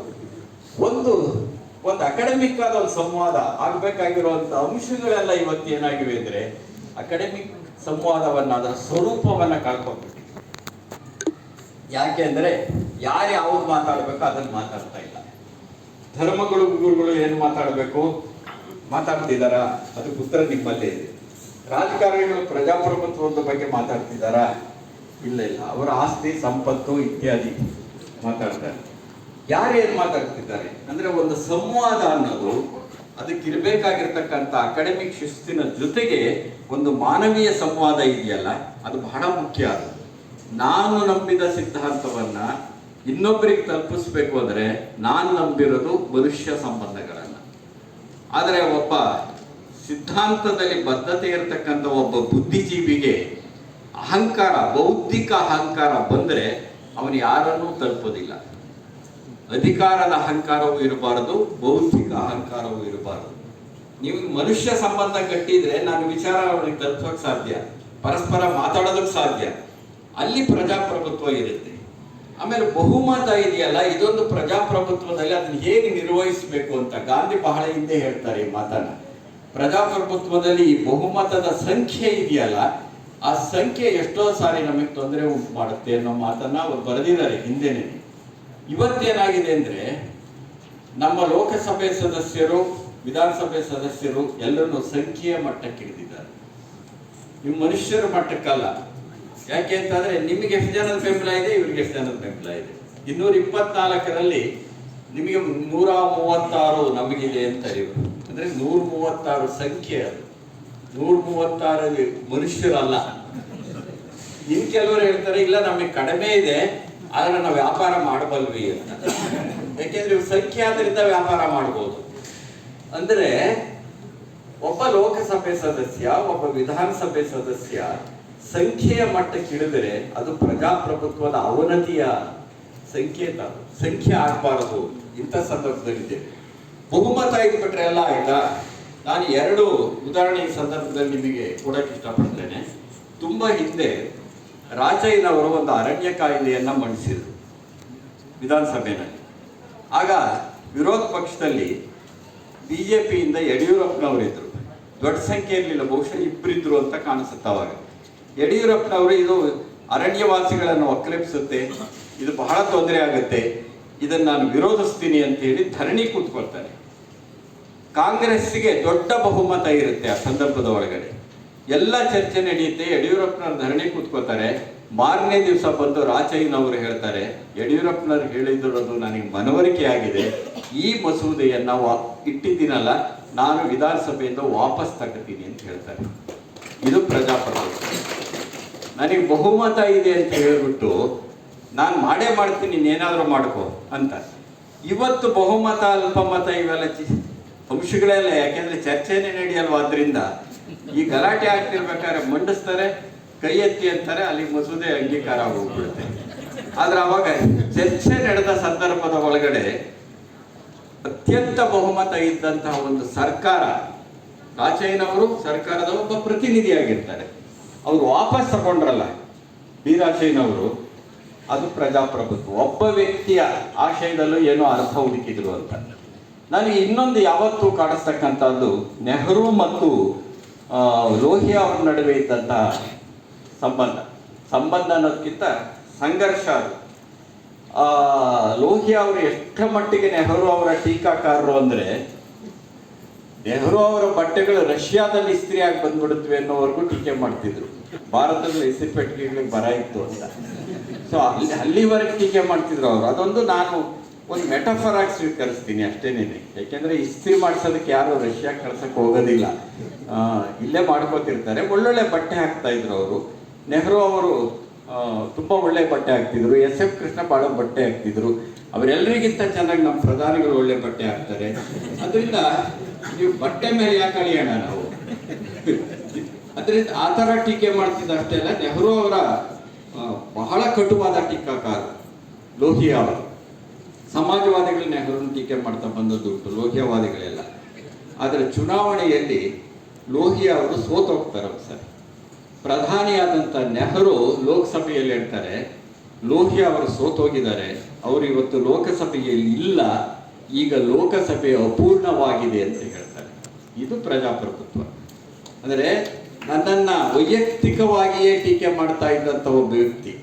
ಒಂದು ಅಕಾಡೆಮಿಕ್ ಆದ ಒಂದು ಸಂವಾದ ಆಗ್ಬೇಕಾಗಿರುವಂತ ಅಂಶಗಳೆಲ್ಲ ಇವತ್ತು ಏನಾಗಿವೆ ಅಂದ್ರೆ ಅಕಾಡೆಮಿಕ್ ಸಂವಾದವನ್ನ, ಅದರ ಸ್ವರೂಪವನ್ನ ಕಳ್ಕೊಂಡ್ಬಿಟ್ಟು. ಯಾಕೆಂದ್ರೆ ಯಾರು ಯಾವ್ದು ಮಾತಾಡ್ಬೇಕು ಅದನ್ನ ಮಾತಾಡ್ತಾ ಇಲ್ಲ. ಧರ್ಮಗಳು ಗುರುಗಳು ಏನು ಮಾತಾಡ್ಬೇಕು ಮಾತಾಡ್ತಿದಾರ, ಅದಕ್ಕೆ ಉತ್ತರ ನಿಮ್ಮಲ್ಲೇ ಇದೆ. ರಾಜಕಾರಣಿಗಳು ಪ್ರಜಾಪ್ರಭುತ್ವದ ಬಗ್ಗೆ ಮಾತಾಡ್ತಿದಾರ? ಇಲ್ಲ. ಅವರ ಆಸ್ತಿ ಸಂಪತ್ತು ಇತ್ಯಾದಿ ಮಾತಾಡ್ತಾರೆ. ಯಾರೇನ್ ಮಾತಾಡ್ತಿದ್ದಾರೆ ಅಂದ್ರೆ ಒಂದು ಸಂವಾದ ಅನ್ನೋದು ಅದಕ್ಕಿರ್ಬೇಕಾಗಿರ್ತಕ್ಕಂಥ ಅಕಾಡೆಮಿಕ್ ಶಿಸ್ತಿನ ಜೊತೆಗೆ ಒಂದು ಮಾನವೀಯ ಸಂವಾದ ಇದೆಯಲ್ಲ, ಅದು ಬಹಳ ಮುಖ್ಯ. ನಾನು ನಂಬಿದ ಸಿದ್ಧಾಂತವನ್ನ ಇನ್ನೊಬ್ಬರಿಗೆ ತಲುಪಿಸ್ಬೇಕು ಅಂದ್ರೆ ನಾನು ನಂಬಿರೋದು ಮನುಷ್ಯ ಸಂಬಂಧಗಳನ್ನ. ಆದರೆ ಒಬ್ಬ ಸಿದ್ಧಾಂತದಲ್ಲಿ ಬದ್ಧತೆ ಇರತಕ್ಕಂಥ ಒಬ್ಬ ಬುದ್ಧಿಜೀವಿಗೆ ಅಹಂಕಾರ, ಬೌದ್ಧಿಕ ಅಹಂಕಾರ ಬಂದ್ರೆ ಅವನು ಯಾರನ್ನೂ ತಲುಪೋದಿಲ್ಲ. ಅಧಿಕಾರದ ಅಹಂಕಾರವೂ ಇರಬಾರದು, ಬೌದ್ಧಿಕ ಅಹಂಕಾರವೂ ಇರಬಾರದು. ನೀವು ಮನುಷ್ಯ ಸಂಬಂಧ ಕಟ್ಟಿದ್ರೆ ನಾನು ವಿಚಾರ ಅವನಿಗೆ ತಲುಪೋಕೆ ಸಾಧ್ಯ, ಪರಸ್ಪರ ಮಾತಾಡೋದಕ್ಕೆ ಸಾಧ್ಯ. ಅಲ್ಲಿ ಪ್ರಜಾಪ್ರಭುತ್ವ ಇರುತ್ತೆ. ಆಮೇಲೆ ಬಹುಮತ ಇದೆಯಲ್ಲ, ಇದೊಂದು ಪ್ರಜಾಪ್ರಭುತ್ವದಲ್ಲಿ ಅದನ್ನ ಹೇಗೆ ನಿರ್ವಹಿಸಬೇಕು ಅಂತ ಗಾಂಧಿ ಬಹಳ ಹಿಂದೆ ಹೇಳ್ತಾರೆ ಈ ಮಾತನ್ನ. ಪ್ರಜಾಪ್ರಭುತ್ವದಲ್ಲಿ ಈ ಬಹುಮತದ ಸಂಖ್ಯೆ ಇದೆಯಲ್ಲ, ಆ ಸಂಖ್ಯೆ ಎಷ್ಟೋ ಸಾರಿ ನಮಗೆ ತೊಂದರೆ ಉಂಟು ಮಾಡುತ್ತೆ ಅನ್ನೋ ಮಾತನ್ನ ಅವರು ಬರೆದಿದ್ದಾರೆ ಹಿಂದೆನೆ. ಇವತ್ತೇನಾಗಿದೆ ಅಂದ್ರೆ ನಮ್ಮ ಲೋಕಸಭೆ ಸದಸ್ಯರು, ವಿಧಾನಸಭೆ ಸದಸ್ಯರು ಎಲ್ಲರನ್ನು ಸಂಖ್ಯೆಯ ಮಟ್ಟಕ್ಕೆ ಹಿಡಿದಿದ್ದಾರೆ, ನಿಮ್ಮ ಮನುಷ್ಯರ ಮಟ್ಟಕ್ಕಲ್ಲ. ಯಾಕೆ ಅಂತಂದ್ರೆ ನಿಮಗೆ ಎಷ್ಟು ಜನದ ಬೆಂಬಲ ಇದೆ, ಇವ್ರಿಗೆ ಎಷ್ಟು ಜನದ ಬೆಂಬಲ ಇದೆ. 224ರಲ್ಲಿ ನಿಮಗೆ 136 ನಮಗಿದೆ ಅಂತ ಇವರು ಅಂದ್ರೆ 136 ಸಂಖ್ಯೆ. ಅದು 136 ಮನುಷ್ಯರಲ್ಲ. ಇನ್ ಕೆಲವರು ಹೇಳ್ತಾರೆ ಇಲ್ಲ ನಮಗೆ ಕಡಿಮೆ ಇದೆ ಆದ್ರೆ ನಾವು ವ್ಯಾಪಾರ ಮಾಡಬಲ್ವಿ ಅಂತ. ಯಾಕೆಂದ್ರೆ ಇವ್ರ ಸಂಖ್ಯೆ ಆದ್ರಿಂದ ವ್ಯಾಪಾರ ಮಾಡ್ಬೋದು. ಅಂದ್ರೆ ಒಬ್ಬ ಲೋಕಸಭೆ ಸದಸ್ಯ, ಒಬ್ಬ ವಿಧಾನಸಭೆ ಸದಸ್ಯ ಸಂಖ್ಯೆಯ ಮಟ್ಟಕ್ಕೆ ಹಿಡಿದರೆ ಅದು ಪ್ರಜಾಪ್ರಭುತ್ವದ ಅವನತಿಯ ಸಂಕೇತ. ಸಂಖ್ಯೆ ಆಗಬಾರದು. ಇಂಥ ಸಂದರ್ಭದಲ್ಲಿದೆ. ಬಹುಮತ ಇದ್ಬಿಟ್ರೆ ಎಲ್ಲ ಆಯ್ತಾ? ನಾನು 2 ಉದಾಹರಣೆ ಈ ಸಂದರ್ಭದಲ್ಲಿ ನಿಮಗೆ ಕೊಡಕ್ಕೆ ಇಷ್ಟಪಡ್ತೇನೆ. ತುಂಬಾ ಹಿಂದೆ ರಾಜಯ್ಯನವರು ಒಂದು ಅರಣ್ಯ ಕಾಯ್ದೆಯನ್ನ ಮಂಡಿಸಿದ್ರು ವಿಧಾನಸಭೆಯಲ್ಲಿ. ಆಗ ವಿರೋಧ ಪಕ್ಷದಲ್ಲಿ ಬಿಜೆಪಿಯಿಂದ ಯಡಿಯೂರಪ್ಪನವರಿದ್ರು. ದೊಡ್ಡ ಸಂಖ್ಯೆ ಇರಲಿಲ್ಲ, ಬಹುಶಃ 2 ಇದ್ರು ಅಂತ ಕಾಣಿಸುತ್ತೆ. ಅವಾಗ ಯಡಿಯೂರಪ್ಪನವರು ಇದು ಅರಣ್ಯವಾಸಿಗಳನ್ನು ಒಕ್ಕಲೆಬ್ಸುತ್ತೆ, ಇದು ಬಹಳ ತೊಂದರೆ ಆಗುತ್ತೆ, ಇದನ್ನು ನಾನು ವಿರೋಧಿಸ್ತೀನಿ ಅಂತ ಹೇಳಿ ಧರಣಿ ಕೂತ್ಕೊಳ್ತಾರೆ. ಕಾಂಗ್ರೆಸ್ಸಿಗೆ ದೊಡ್ಡ ಬಹುಮತ ಇರುತ್ತೆ ಆ ಸಂದರ್ಭದ ಒಳಗಡೆ. ಎಲ್ಲ ಚರ್ಚೆ ನಡೆಯುತ್ತೆ. ಯಡಿಯೂರಪ್ಪನವ್ರು ಧರಣಿ ಕೂತ್ಕೋತಾರೆ. ಮಾರನೇ ದಿವಸ ಬಂದು ರಾಜಯ್ಯನವರು ಹೇಳ್ತಾರೆ, ಯಡಿಯೂರಪ್ಪನವ್ರು ಹೇಳಿದಿರೋದು ನನಗೆ ಮನವರಿಕೆ ಆಗಿದೆ, ಈ ಮಸೂದೆಯನ್ನ ಇಟ್ಟಿದ್ದೀನಲ್ಲ ನಾನು ವಿಧಾನಸಭೆಯಿಂದ ವಾಪಸ್ ತಗೋತೀನಿ ಅಂತ ಹೇಳ್ತಾರೆ. ಇದು ಪ್ರಜಾಪ್ರಭುತ್ವ. ನನಗೆ ಬಹುಮತ ಇದೆ ಅಂತ ಹೇಳ್ಬಿಟ್ಟು ನಾನು ಮಾಡೇ ಮಾಡ್ತೀನಿ, ನೀನೇನಾದ್ರೂ ಮಾಡ್ಕೋ ಅಂತ. ಇವತ್ತು ಬಹುಮತ ಅಲ್ಪಮತ ಇವೆಲ್ಲ ಅಂಶಗಳೆಲ್ಲ, ಯಾಕೆಂದ್ರೆ ಚರ್ಚೆನೇ ನಡೆಯಲ್ವಾದ್ರಿಂದ ಈ ಗಲಾಟೆ ಆಗ್ತಿರ್ಬೇಕಾದ್ರೆ ಮಂಡಿಸ್ತಾರೆ, ಕೈ ಎತ್ತಿ ಅಂತಾರೆ, ಅಲ್ಲಿ ಮಸೂದೆ ಅಂಗೀಕಾರ ಹೋಗ್ಬಿಡುತ್ತೆ. ಆದ್ರೆ ಅವಾಗ ಚರ್ಚೆ ನಡೆದ ಸಂದರ್ಭದ ಒಳಗಡೆ ಅತ್ಯಂತ ಬಹುಮತ ಇದ್ದಂತಹ ಒಂದು ಸರ್ಕಾರ, ರಾಜಯ್ಯನವರು ಸರ್ಕಾರದ ಒಬ್ಬ ಪ್ರತಿನಿಧಿಯಾಗಿರ್ತಾರೆ. ಅವರು ವಾಪಸ್ ತಗೊಂಡ್ರಲ್ಲ ವೀರಾಶಯ್ಯನವರು, ಅದು ಪ್ರಜಾಪ್ರಭುತ್ವ. ಒಬ್ಬ ವ್ಯಕ್ತಿಯ ಆಶಯದಲ್ಲೂ ಏನೋ ಅರ್ಥ ಹುಡುಕಿದ್ರು ಅಂತ. ನನಗೆ ಇನ್ನೊಂದು ಯಾವತ್ತೂ ಕಾಣಿಸ್ತಕ್ಕಂಥದ್ದು ನೆಹರು ಮತ್ತು ಲೋಹಿಯಾ ಅವರ ನಡುವೆ ಇದ್ದಂತಹ ಸಂಬಂಧ ಅನ್ನೋದಕ್ಕಿಂತ ಸಂಘರ್ಷ ಅದು. ಲೋಹಿಯಾ ಅವರು ಎಷ್ಟರ ಮಟ್ಟಿಗೆ ನೆಹರು ಅವರ ಟೀಕಾಕಾರರು ಅಂದರೆ, ನೆಹರು ಅವರ ಬಟ್ಟೆಗಳು ರಷ್ಯಾದಲ್ಲಿ ಇಸ್ತ್ರಿ ಆಗಿ ಬಂದ್ಬಿಡುತ್ತವೆ ಅನ್ನೋವರೆಗೂ ಟೀಕೆ ಮಾಡ್ತಿದ್ರು. ಭಾರತದಲ್ಲಿ ಇಸ್ತ್ರಿ ಪೆಟ್ಟಿಗೆಗಳಿಗೆ ಬರ ಇತ್ತು ಅಂತ. ಸೊ ಅಲ್ಲಿವರೆಗೆ ಟೀಕೆ ಮಾಡ್ತಿದ್ರು ಅವರು. ಅದೊಂದು ನಾನು ಒಂದು ಮೆಟಫರ್ ಆಗಿ ಸ್ವೀಕರಿಸ್ತೀನಿ ಅಷ್ಟೇನೇನೆ. ಯಾಕೆಂದ್ರೆ ಇಸ್ತ್ರಿ ಮಾಡಿಸೋದಕ್ಕೆ ಯಾರು ರಷ್ಯಾ ಕಳ್ಸಕ್ಕೆ ಹೋಗೋದಿಲ್ಲ, ಇಲ್ಲೇ ಮಾಡ್ಕೋತಿರ್ತಾರೆ. ಒಳ್ಳೊಳ್ಳೆ ಬಟ್ಟೆ ಹಾಕ್ತಾ ಇದ್ರು ಅವರು. ನೆಹರು ಅವರು ತುಂಬ ಒಳ್ಳೆ ಬಟ್ಟೆ ಹಾಕ್ತಿದ್ರು. SF ಕೃಷ್ಣ ಭಾಳ ಬಟ್ಟೆ ಹಾಕ್ತಿದ್ರು. ಅವರೆಲ್ಲರಿಗಿಂತ ಚೆನ್ನಾಗಿ ನಮ್ಮ ಪ್ರಧಾನಿಗಳು ಒಳ್ಳೆ ಬಟ್ಟೆ ಹಾಕ್ತಾರೆ. ಅದರಿಂದ ನೀವು ಬಟ್ಟೆ ಮೇಲೆ ಯಾಕೆ ಅಳಿಯೋಣ ನಾವು? ಅದರಿಂದ ಆ ಥರ ಟೀಕೆ ಮಾಡ್ತಿದ್ದ ಅಷ್ಟೇ ಅಲ್ಲ, ನೆಹರು ಅವರ ಬಹಳ ಕಟುವಾದ ಟೀಕಾಕಾರ ಲೋಹಿಯಾ ಅವರು. ಸಮಾಜವಾದಿಗಳು ನೆಹರನ್ನು ಟೀಕೆ ಮಾಡ್ತಾ ಬಂದದ್ದುಂಟು, ಲೋಹಿಯಾವಾದಿಗಳೆಲ್ಲ. ಆದರೆ ಚುನಾವಣೆಯಲ್ಲಿ ಲೋಹಿಯಾ ಅವರು ಸೋತೋಗ್ತಾರೆ ಸರ್. ಪ್ರಧಾನಿಯಾದಂಥ ನೆಹರು ಲೋಕಸಭೆಯಲ್ಲಿ ಹೇಳ್ತಾರೆ, ಲೋಹಿಯಾ ಅವರು ಸೋತೋಗಿದ್ದಾರೆ, ಅವರು ಇವತ್ತು ಲೋಕಸಭೆಯಲ್ಲಿ ಇಲ್ಲ, ಈಗ ಲೋಕಸಭೆ ಅಪೂರ್ಣವಾಗಿದೆ ಅಂತ ಹೇಳ್ತಾರೆ. ಇದು ಪ್ರಜಾಪ್ರಭುತ್ವ. ಅಂದರೆ ನನ್ನನ್ನು ವೈಯಕ್ತಿಕವಾಗಿಯೇ ಟೀಕೆ ಮಾಡ್ತಾ ಇದ್ದಂಥ ಒಬ್ಬ ವ್ಯಕ್ತಿ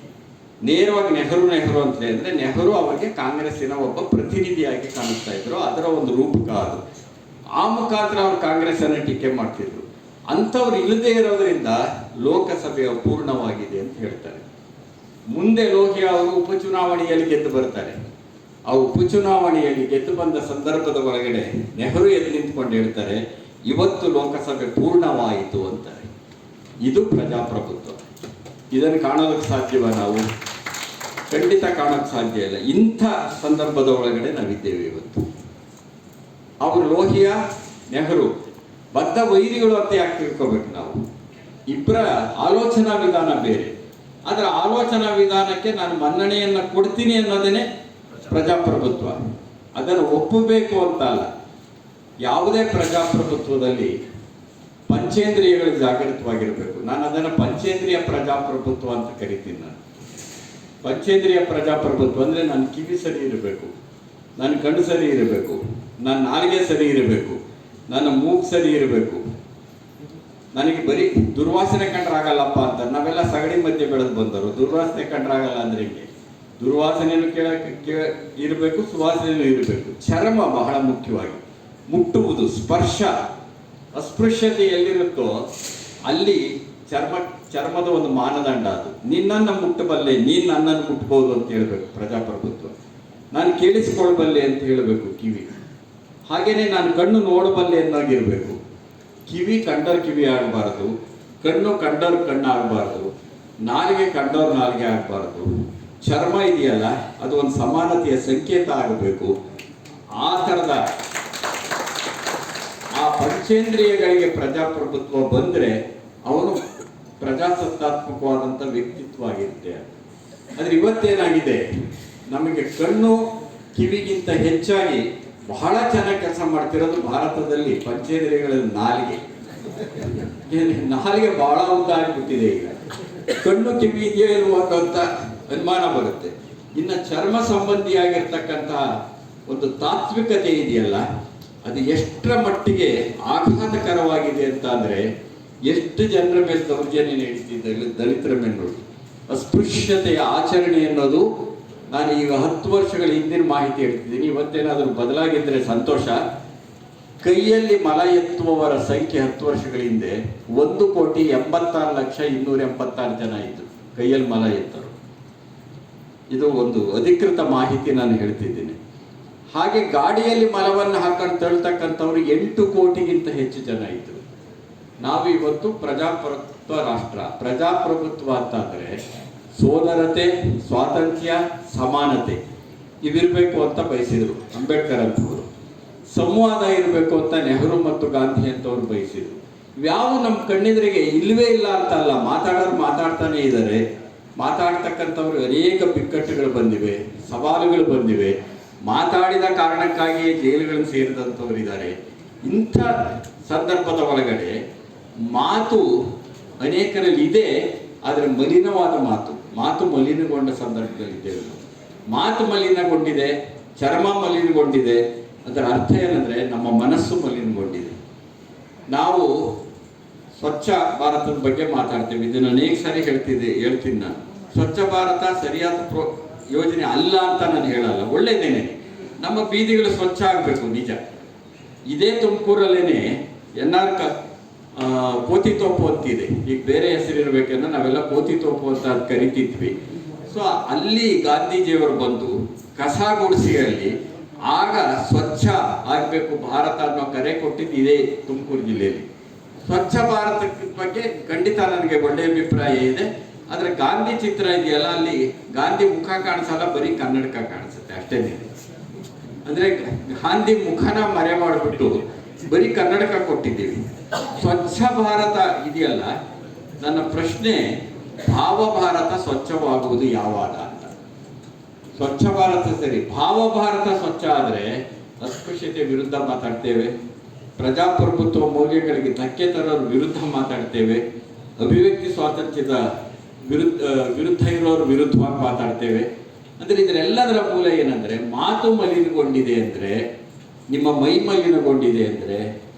ನೇರವಾಗಿ ನೆಹರು ಅಂತಲೇ ಅಂದರೆ, ನೆಹರು ಅವರಿಗೆ ಕಾಂಗ್ರೆಸ್ಸಿನ ಒಬ್ಬ ಪ್ರತಿನಿಧಿಯಾಗಿ ಕಾಣಿಸ್ತಾ ಇದ್ರು. ಅದರ ಒಂದು ರೂಪಕ ಅದು. ಆ ಮುಖಾಂತರ ಅವರು ಕಾಂಗ್ರೆಸ್ಸನ್ನು ಟೀಕೆ ಮಾಡ್ತಿದ್ರು. ಅಂಥವ್ರು ಇಲ್ಲದೆ ಇರೋದರಿಂದ ಲೋಕಸಭೆ ಅಪೂರ್ಣವಾಗಿದೆ ಅಂತ ಹೇಳ್ತಾರೆ. ಮುಂದೆ ಲೋಹಿಯಾ ಅವರು ಉಪಚುನಾವಣೆಯಲ್ಲಿ ಗೆದ್ದು ಬರ್ತಾರೆ. ಆ ಉಪಚುನಾವಣೆಯಲ್ಲಿ ಗೆದ್ದು ಬಂದ ಸಂದರ್ಭದ ಒಳಗಡೆ ನೆಹರು ಎದ್ದು ನಿಂತ್ಕೊಂಡು ಹೇಳ್ತಾರೆ, ಇವತ್ತು ಲೋಕಸಭೆ ಪೂರ್ಣವಾಯಿತು ಅಂತಾರೆ. ಇದು ಪ್ರಜಾಪ್ರಭುತ್ವ. ಇದನ್ನು ಕಾಣೋದಕ್ಕೆ ಸಾಧ್ಯವ ನಾವು? ಖಂಡಿತ ಕಾಣೋಕ್ಕೆ ಸಾಧ್ಯ ಇಲ್ಲ. ಇಂಥ ಸಂದರ್ಭದ ಒಳಗಡೆ ನಾವಿದ್ದೇವೆ ಇವತ್ತು. ಅವರು ಲೋಹಿಯಾ, ನೆಹರು ಬದ್ಧ ವೈರಿಗಳು ಅಂತ ಯಾಕೆ ತಿಳ್ಕೊಬೇಕು ನಾವು? ಇಬ್ಬರ ಆಲೋಚನಾ ವಿಧಾನ ಬೇರೆ. ಆದರೆ ಆಲೋಚನಾ ವಿಧಾನಕ್ಕೆ ನಾನು ಮನ್ನಣೆಯನ್ನು ಕೊಡ್ತೀನಿ ಅನ್ನೋದೇ ಪ್ರಜಾಪ್ರಭುತ್ವ. ಅದನ್ನು ಒಪ್ಪಬೇಕು ಅಂತ ಅಲ್ಲ. ಯಾವುದೇ ಪ್ರಜಾಪ್ರಭುತ್ವದಲ್ಲಿ ಪಂಚೇಂದ್ರಿಯಗಳು ಜಾಗೃತವಾಗಿರಬೇಕು. ನಾನು ಅದನ್ನು ಪಂಚೇಂದ್ರಿಯ ಪ್ರಜಾಪ್ರಭುತ್ವ ಅಂತ ಕರಿತೀನಿ. ನಾನು ಪಂಚೇಂದ್ರಿಯ ಪ್ರಜಾಪ್ರಭುತ್ವ ಅಂದರೆ ನನ್ನ ಕಿವಿ ಸರಿ ಇರಬೇಕು, ನನ್ನ ಕಣ್ಣು ಸರಿ ಇರಬೇಕು, ನನ್ನ ನಾಲಿಗೆ ಸರಿ ಇರಬೇಕು, ನನ್ನ ಮೂಗು ಸರಿ ಇರಬೇಕು. ನನಗೆ ಬರೀ ದುರ್ವಾಸನೆ ಕಂಡ್ರಾಗಲ್ಲಪ್ಪ ಅಂತ. ನಾವೆಲ್ಲ ಸಗಣಿ ಮಧ್ಯೆ ಬೆಳೆದು ಬಂದರು. ದುರ್ವಾಸನೆ ಕಂಡ್ರಾಗಲ್ಲ ಅಂದ್ರೆ ಹಿಂಗೆ. ದುರ್ವಾಸನೆಯನ್ನು ಇರಬೇಕು, ಸುವಾಸನೆಯೂ ಇರಬೇಕು. ಚರ್ಮ ಬಹಳ ಮುಖ್ಯವಾಗಿ. ಮುಟ್ಟುವುದು, ಸ್ಪರ್ಶ, ಅಸ್ಪೃಶ್ಯತೆ ಎಲ್ಲಿರುತ್ತೋ ಅಲ್ಲಿ ಚರ್ಮದ ಒಂದು ಮಾನದಂಡ ಅದು. ನಿನ್ನನ್ನು ಮುಟ್ಟಬಲ್ಲೆ, ನೀನು ನನ್ನನ್ನು ಮುಟ್ಟಬಹುದು ಅಂತ ಹೇಳ್ಬೇಕು ಪ್ರಜಾಪ್ರಭುತ್ವ. ನಾನು ಕೇಳಿಸಿಕೊಳ್ಬಲ್ಲೆ ಅಂತ ಹೇಳಬೇಕು ಕಿವಿ. ಹಾಗೇನೆ ನಾನು ಕಣ್ಣು ನೋಡಬಲ್ಲೆ ಎನ್ನಾಗಿರ್ಬೇಕು. ಕಿವಿ ಕಂಡರ್ ಕಿವಿ ಆಗಬಾರ್ದು, ಕಣ್ಣು ಕಂಡರ್ ಕಣ್ಣು ಆಗಬಾರ್ದು, ನಾಲಿಗೆ ಕಂಡವ್ರ ನಾಲಿಗೆ ಆಗಬಾರ್ದು. ಚರ್ಮ ಇದೆಯಲ್ಲ, ಅದು ಒಂದು ಸಮಾನತೆಯ ಸಂಕೇತ ಆಗಬೇಕು. ಆ ಥರದ ಆ ಪಂಚೇಂದ್ರಿಯಗಳಿಗೆ ಪ್ರಜಾಪ್ರಭುತ್ವ ಬಂದರೆ ಅವನು ಪ್ರಜಾಸತ್ತಾತ್ಮಕವಾದಂಥ ವ್ಯಕ್ತಿತ್ವ ಆಗಿರುತ್ತೆ. ಆದರೆ ಇವತ್ತೇನಾಗಿದೆ, ನಮಗೆ ಕಣ್ಣು ಕಿವಿಗಿಂತ ಹೆಚ್ಚಾಗಿ ಬಹಳ ಚೆನ್ನಾಗಿ ಕೆಲಸ ಮಾಡ್ತಿರೋದು ಭಾರತದಲ್ಲಿ ಪಂಚೇಂದ್ರಿಯಗಳ ನಾಲಿಗೆ. ನಾಲಿಗೆ ಬಹಳ ಉದ್ದಾಗಿಬಿಟ್ಟಿದೆ ಈಗ. ಕಣ್ಣು ಕಿವಿ ಇದೆಯೋ ಇಲ್ವೋ ಅಂತ ಅನುಮಾನ ಬರುತ್ತೆ. ಇನ್ನು ಚರ್ಮ ಸಂಬಂಧಿಯಾಗಿರ್ತಕ್ಕಂತಹ ಒಂದು ತಾತ್ವಿಕತೆ ಇದೆಯಲ್ಲ, ಅದು ಎಷ್ಟರ ಮಟ್ಟಿಗೆ ಆಘಾತಕರವಾಗಿದೆ ಅಂತ ಅಂದರೆ, ಎಷ್ಟು ಜನರ ಮೇಲೆ ದೌರ್ಜನ್ಯ ನಡೀತಿದ್ದಲ್ಲಿ ದಲಿತರ ಮೇಲೆ ನೋಡಿ. ಅಸ್ಪೃಶ್ಯತೆಯ ಆಚರಣೆ ಅನ್ನೋದು, ನಾನು ಈಗ 10 ವರ್ಷಗಳ ಹಿಂದಿನ ಮಾಹಿತಿ ಹೇಳ್ತಿದ್ದೀನಿ. ಇವತ್ತೇನಾದರೂ ಬದಲಾಗಿದ್ದರೆ ಸಂತೋಷ. ಕೈಯಲ್ಲಿ ಮಲ ಎತ್ತುವವರ ಸಂಖ್ಯೆ 10 ವರ್ಷಗಳ ಹಿಂದೆ 1,86,286 ಜನ ಇದ್ದರು ಕೈಯಲ್ಲಿ ಮಲ ಎತ್ತರು. ಇದು ಒಂದು ಅಧಿಕೃತ ಮಾಹಿತಿ ನಾನು ಹೇಳ್ತಿದ್ದೀನಿ. ಹಾಗೆ ಗಾಡಿಯಲ್ಲಿ ಮಲವನ್ನು ಹಾಕೊಂಡು ತಳ್ತಕ್ಕಂಥವ್ರು 8 ಕೋಟಿಗಿಂತ ಹೆಚ್ಚು ಜನ ಇದ್ದರು. ನಾವು ಇವತ್ತು ಪ್ರಜಾಪ್ರಭುತ್ವ ರಾಷ್ಟ್ರ. ಪ್ರಜಾಪ್ರಭುತ್ವ ಅಂತಂದರೆ ಸೋದರತೆ, ಸ್ವಾತಂತ್ರ್ಯ, ಸಮಾನತೆ ಇವಿರಬೇಕು ಅಂತ ಬಯಸಿದರು ಅಂಬೇಡ್ಕರ್ ಅಂತವರು. ಸಂವಾದ ಇರಬೇಕು ಅಂತ ನೆಹರು ಮತ್ತು ಗಾಂಧಿ ಅಂತವ್ರು ಬಯಸಿದರು. ಇವ್ಯಾವ ನಮ್ಮ ಕಣ್ಣೆದುರಿಗೆ ಇಲ್ಲವೇ ಇಲ್ಲ ಅಂತಲ್ಲ, ಮಾತಾಡೋರು ಮಾತಾಡ್ತಾನೆ ಇದ್ದಾರೆ. ಮಾತಾಡ್ತಕ್ಕಂಥವ್ರು ಅನೇಕ ಬಿಕ್ಕಟ್ಟುಗಳು ಬಂದಿವೆ, ಸವಾಲುಗಳು ಬಂದಿವೆ. ಮಾತಾಡಿದ ಕಾರಣಕ್ಕಾಗಿ ಜೈಲುಗಳನ್ನು ಸೇರಿದಂಥವ್ರು ಇದ್ದಾರೆ. ಇಂಥ ಸಂದರ್ಭದ ಒಳಗಡೆ ಮಾತು ಅನೇಕರಲ್ಲಿ ಇದೆ, ಆದರೆ ಮಲಿನವಾದ ಮಾತು ಮಲಿನಗೊಂಡ ಸಂದರ್ಭದಲ್ಲಿದ್ದೇವೆ. ಮಾತು ಮಲಿನಗೊಂಡಿದೆ, ಚರ್ಮ ಮಲಿನಗೊಂಡಿದೆ. ಅದರ ಅರ್ಥ ಏನಂದ್ರೆ ನಮ್ಮ ಮನಸ್ಸು ಮಲಿನಗೊಂಡಿದೆ. ನಾವು ಸ್ವಚ್ಛ ಭಾರತದ ಬಗ್ಗೆ ಮಾತಾಡ್ತೇವೆ, ಇದನ್ನು ಅನೇಕ ಸಾರಿ ಹೇಳ್ತೀನಿ ನಾನು. ಸ್ವಚ್ಛ ಭಾರತ ಸರಿಯಾದ ಯೋಜನೆ ಅಲ್ಲ ಅಂತ ನಾನು ಹೇಳಲ್ಲ, ಒಳ್ಳೇದೇನೆ. ನಮ್ಮ ಬೀದಿಗಳು ಸ್ವಚ್ಛ ಆಗಬೇಕು, ನಿಜ. ಇದೇ ತುಮಕೂರಲ್ಲೇನೆ ಕೋತಿ ತೋಪು ಅಂತಿದೆ, ಈಗ ಬೇರೆ ಹೆಸರಿರ್ಬೇಕಂದ್ರೆ ನಾವೆಲ್ಲ ಕೋತಿ ತೋಪು ಅಂತ ಕರಿತಿದ್ವಿ. ಸೊ ಅಲ್ಲಿ ಗಾಂಧೀಜಿಯವರು ಬಂದು ಕಸ ಗುಡಿಸಿ ಅಲ್ಲಿ ಆಗ ಸ್ವಚ್ಛ ಆಗಬೇಕು ಭಾರತ ಅನ್ನೋ ಕರೆ ಕೊಟ್ಟಿದ್ದು ಇದೇ ತುಮಕೂರು ಜಿಲ್ಲೆಯಲ್ಲಿ. ಸ್ವಚ್ಛ ಭಾರತದ ಬಗ್ಗೆ ಖಂಡಿತ ನನಗೆ ಒಳ್ಳೆಯ ಅಭಿಪ್ರಾಯ ಇದೆ. ಆದರೆ ಗಾಂಧಿ ಚಿತ್ರ ಇದೆಯಲ್ಲ, ಅಲ್ಲಿ ಗಾಂಧಿ ಮುಖ ಕಾಣಿಸಲ್ಲ, ಬರೀ ಕನ್ನಡಕ ಕಾಣಿಸುತ್ತೆ ಅಷ್ಟೇನೆ. ಅಂದ್ರೆ ಗಾಂಧಿ ಮುಖನ ಮರೆ ಮಾಡಿಬಿಟ್ಟು ಬರೀ ಕನ್ನಡಕ ಕೊಟ್ಟಿದ್ದೀವಿ. ಸ್ವಚ್ಛ ಭಾರತ ಇದೆಯಲ್ಲ, ನನ್ನ ಪ್ರಶ್ನೆ, ಭಾವ ಭಾರತ ಸ್ವಚ್ಛವಾಗುವುದು ಯಾವಾಗ ಅಂತ. ಸ್ವಚ್ಛ ಭಾರತ ಸರಿ, ಭಾವ ಭಾರತ ಸ್ವಚ್ಛ ಆದರೆ ಅಸ್ಪೃಶ್ಯತೆ ವಿರುದ್ಧ ಮಾತಾಡ್ತೇವೆ, ಪ್ರಜಾಪ್ರಭುತ್ವ ಮೌಲ್ಯಗಳಿಗೆ ಧಕ್ಕೆ ತರೋರ ವಿರುದ್ಧ ಮಾತಾಡ್ತೇವೆ, ಅಭಿವ್ಯಕ್ತಿ ಸ್ವಾತಂತ್ರ್ಯದ ವಿರುದ್ಧ ಇರೋರ ವಿರುದ್ಧವಾಗಿ ಮಾತಾಡ್ತೇವೆ. ಅಂದ್ರೆ ಇದರೆಲ್ಲದರ ಮೂಲ ಏನಂದ್ರೆ, ಮಾತು ಮಲಿನಗೊಂಡಿದೆ ಅಂದ್ರೆ, ನಿಮ್ಮ ಮೈ ಮಲಿನಗೊಂಡಿದೆ ಅಂದ್ರೆ,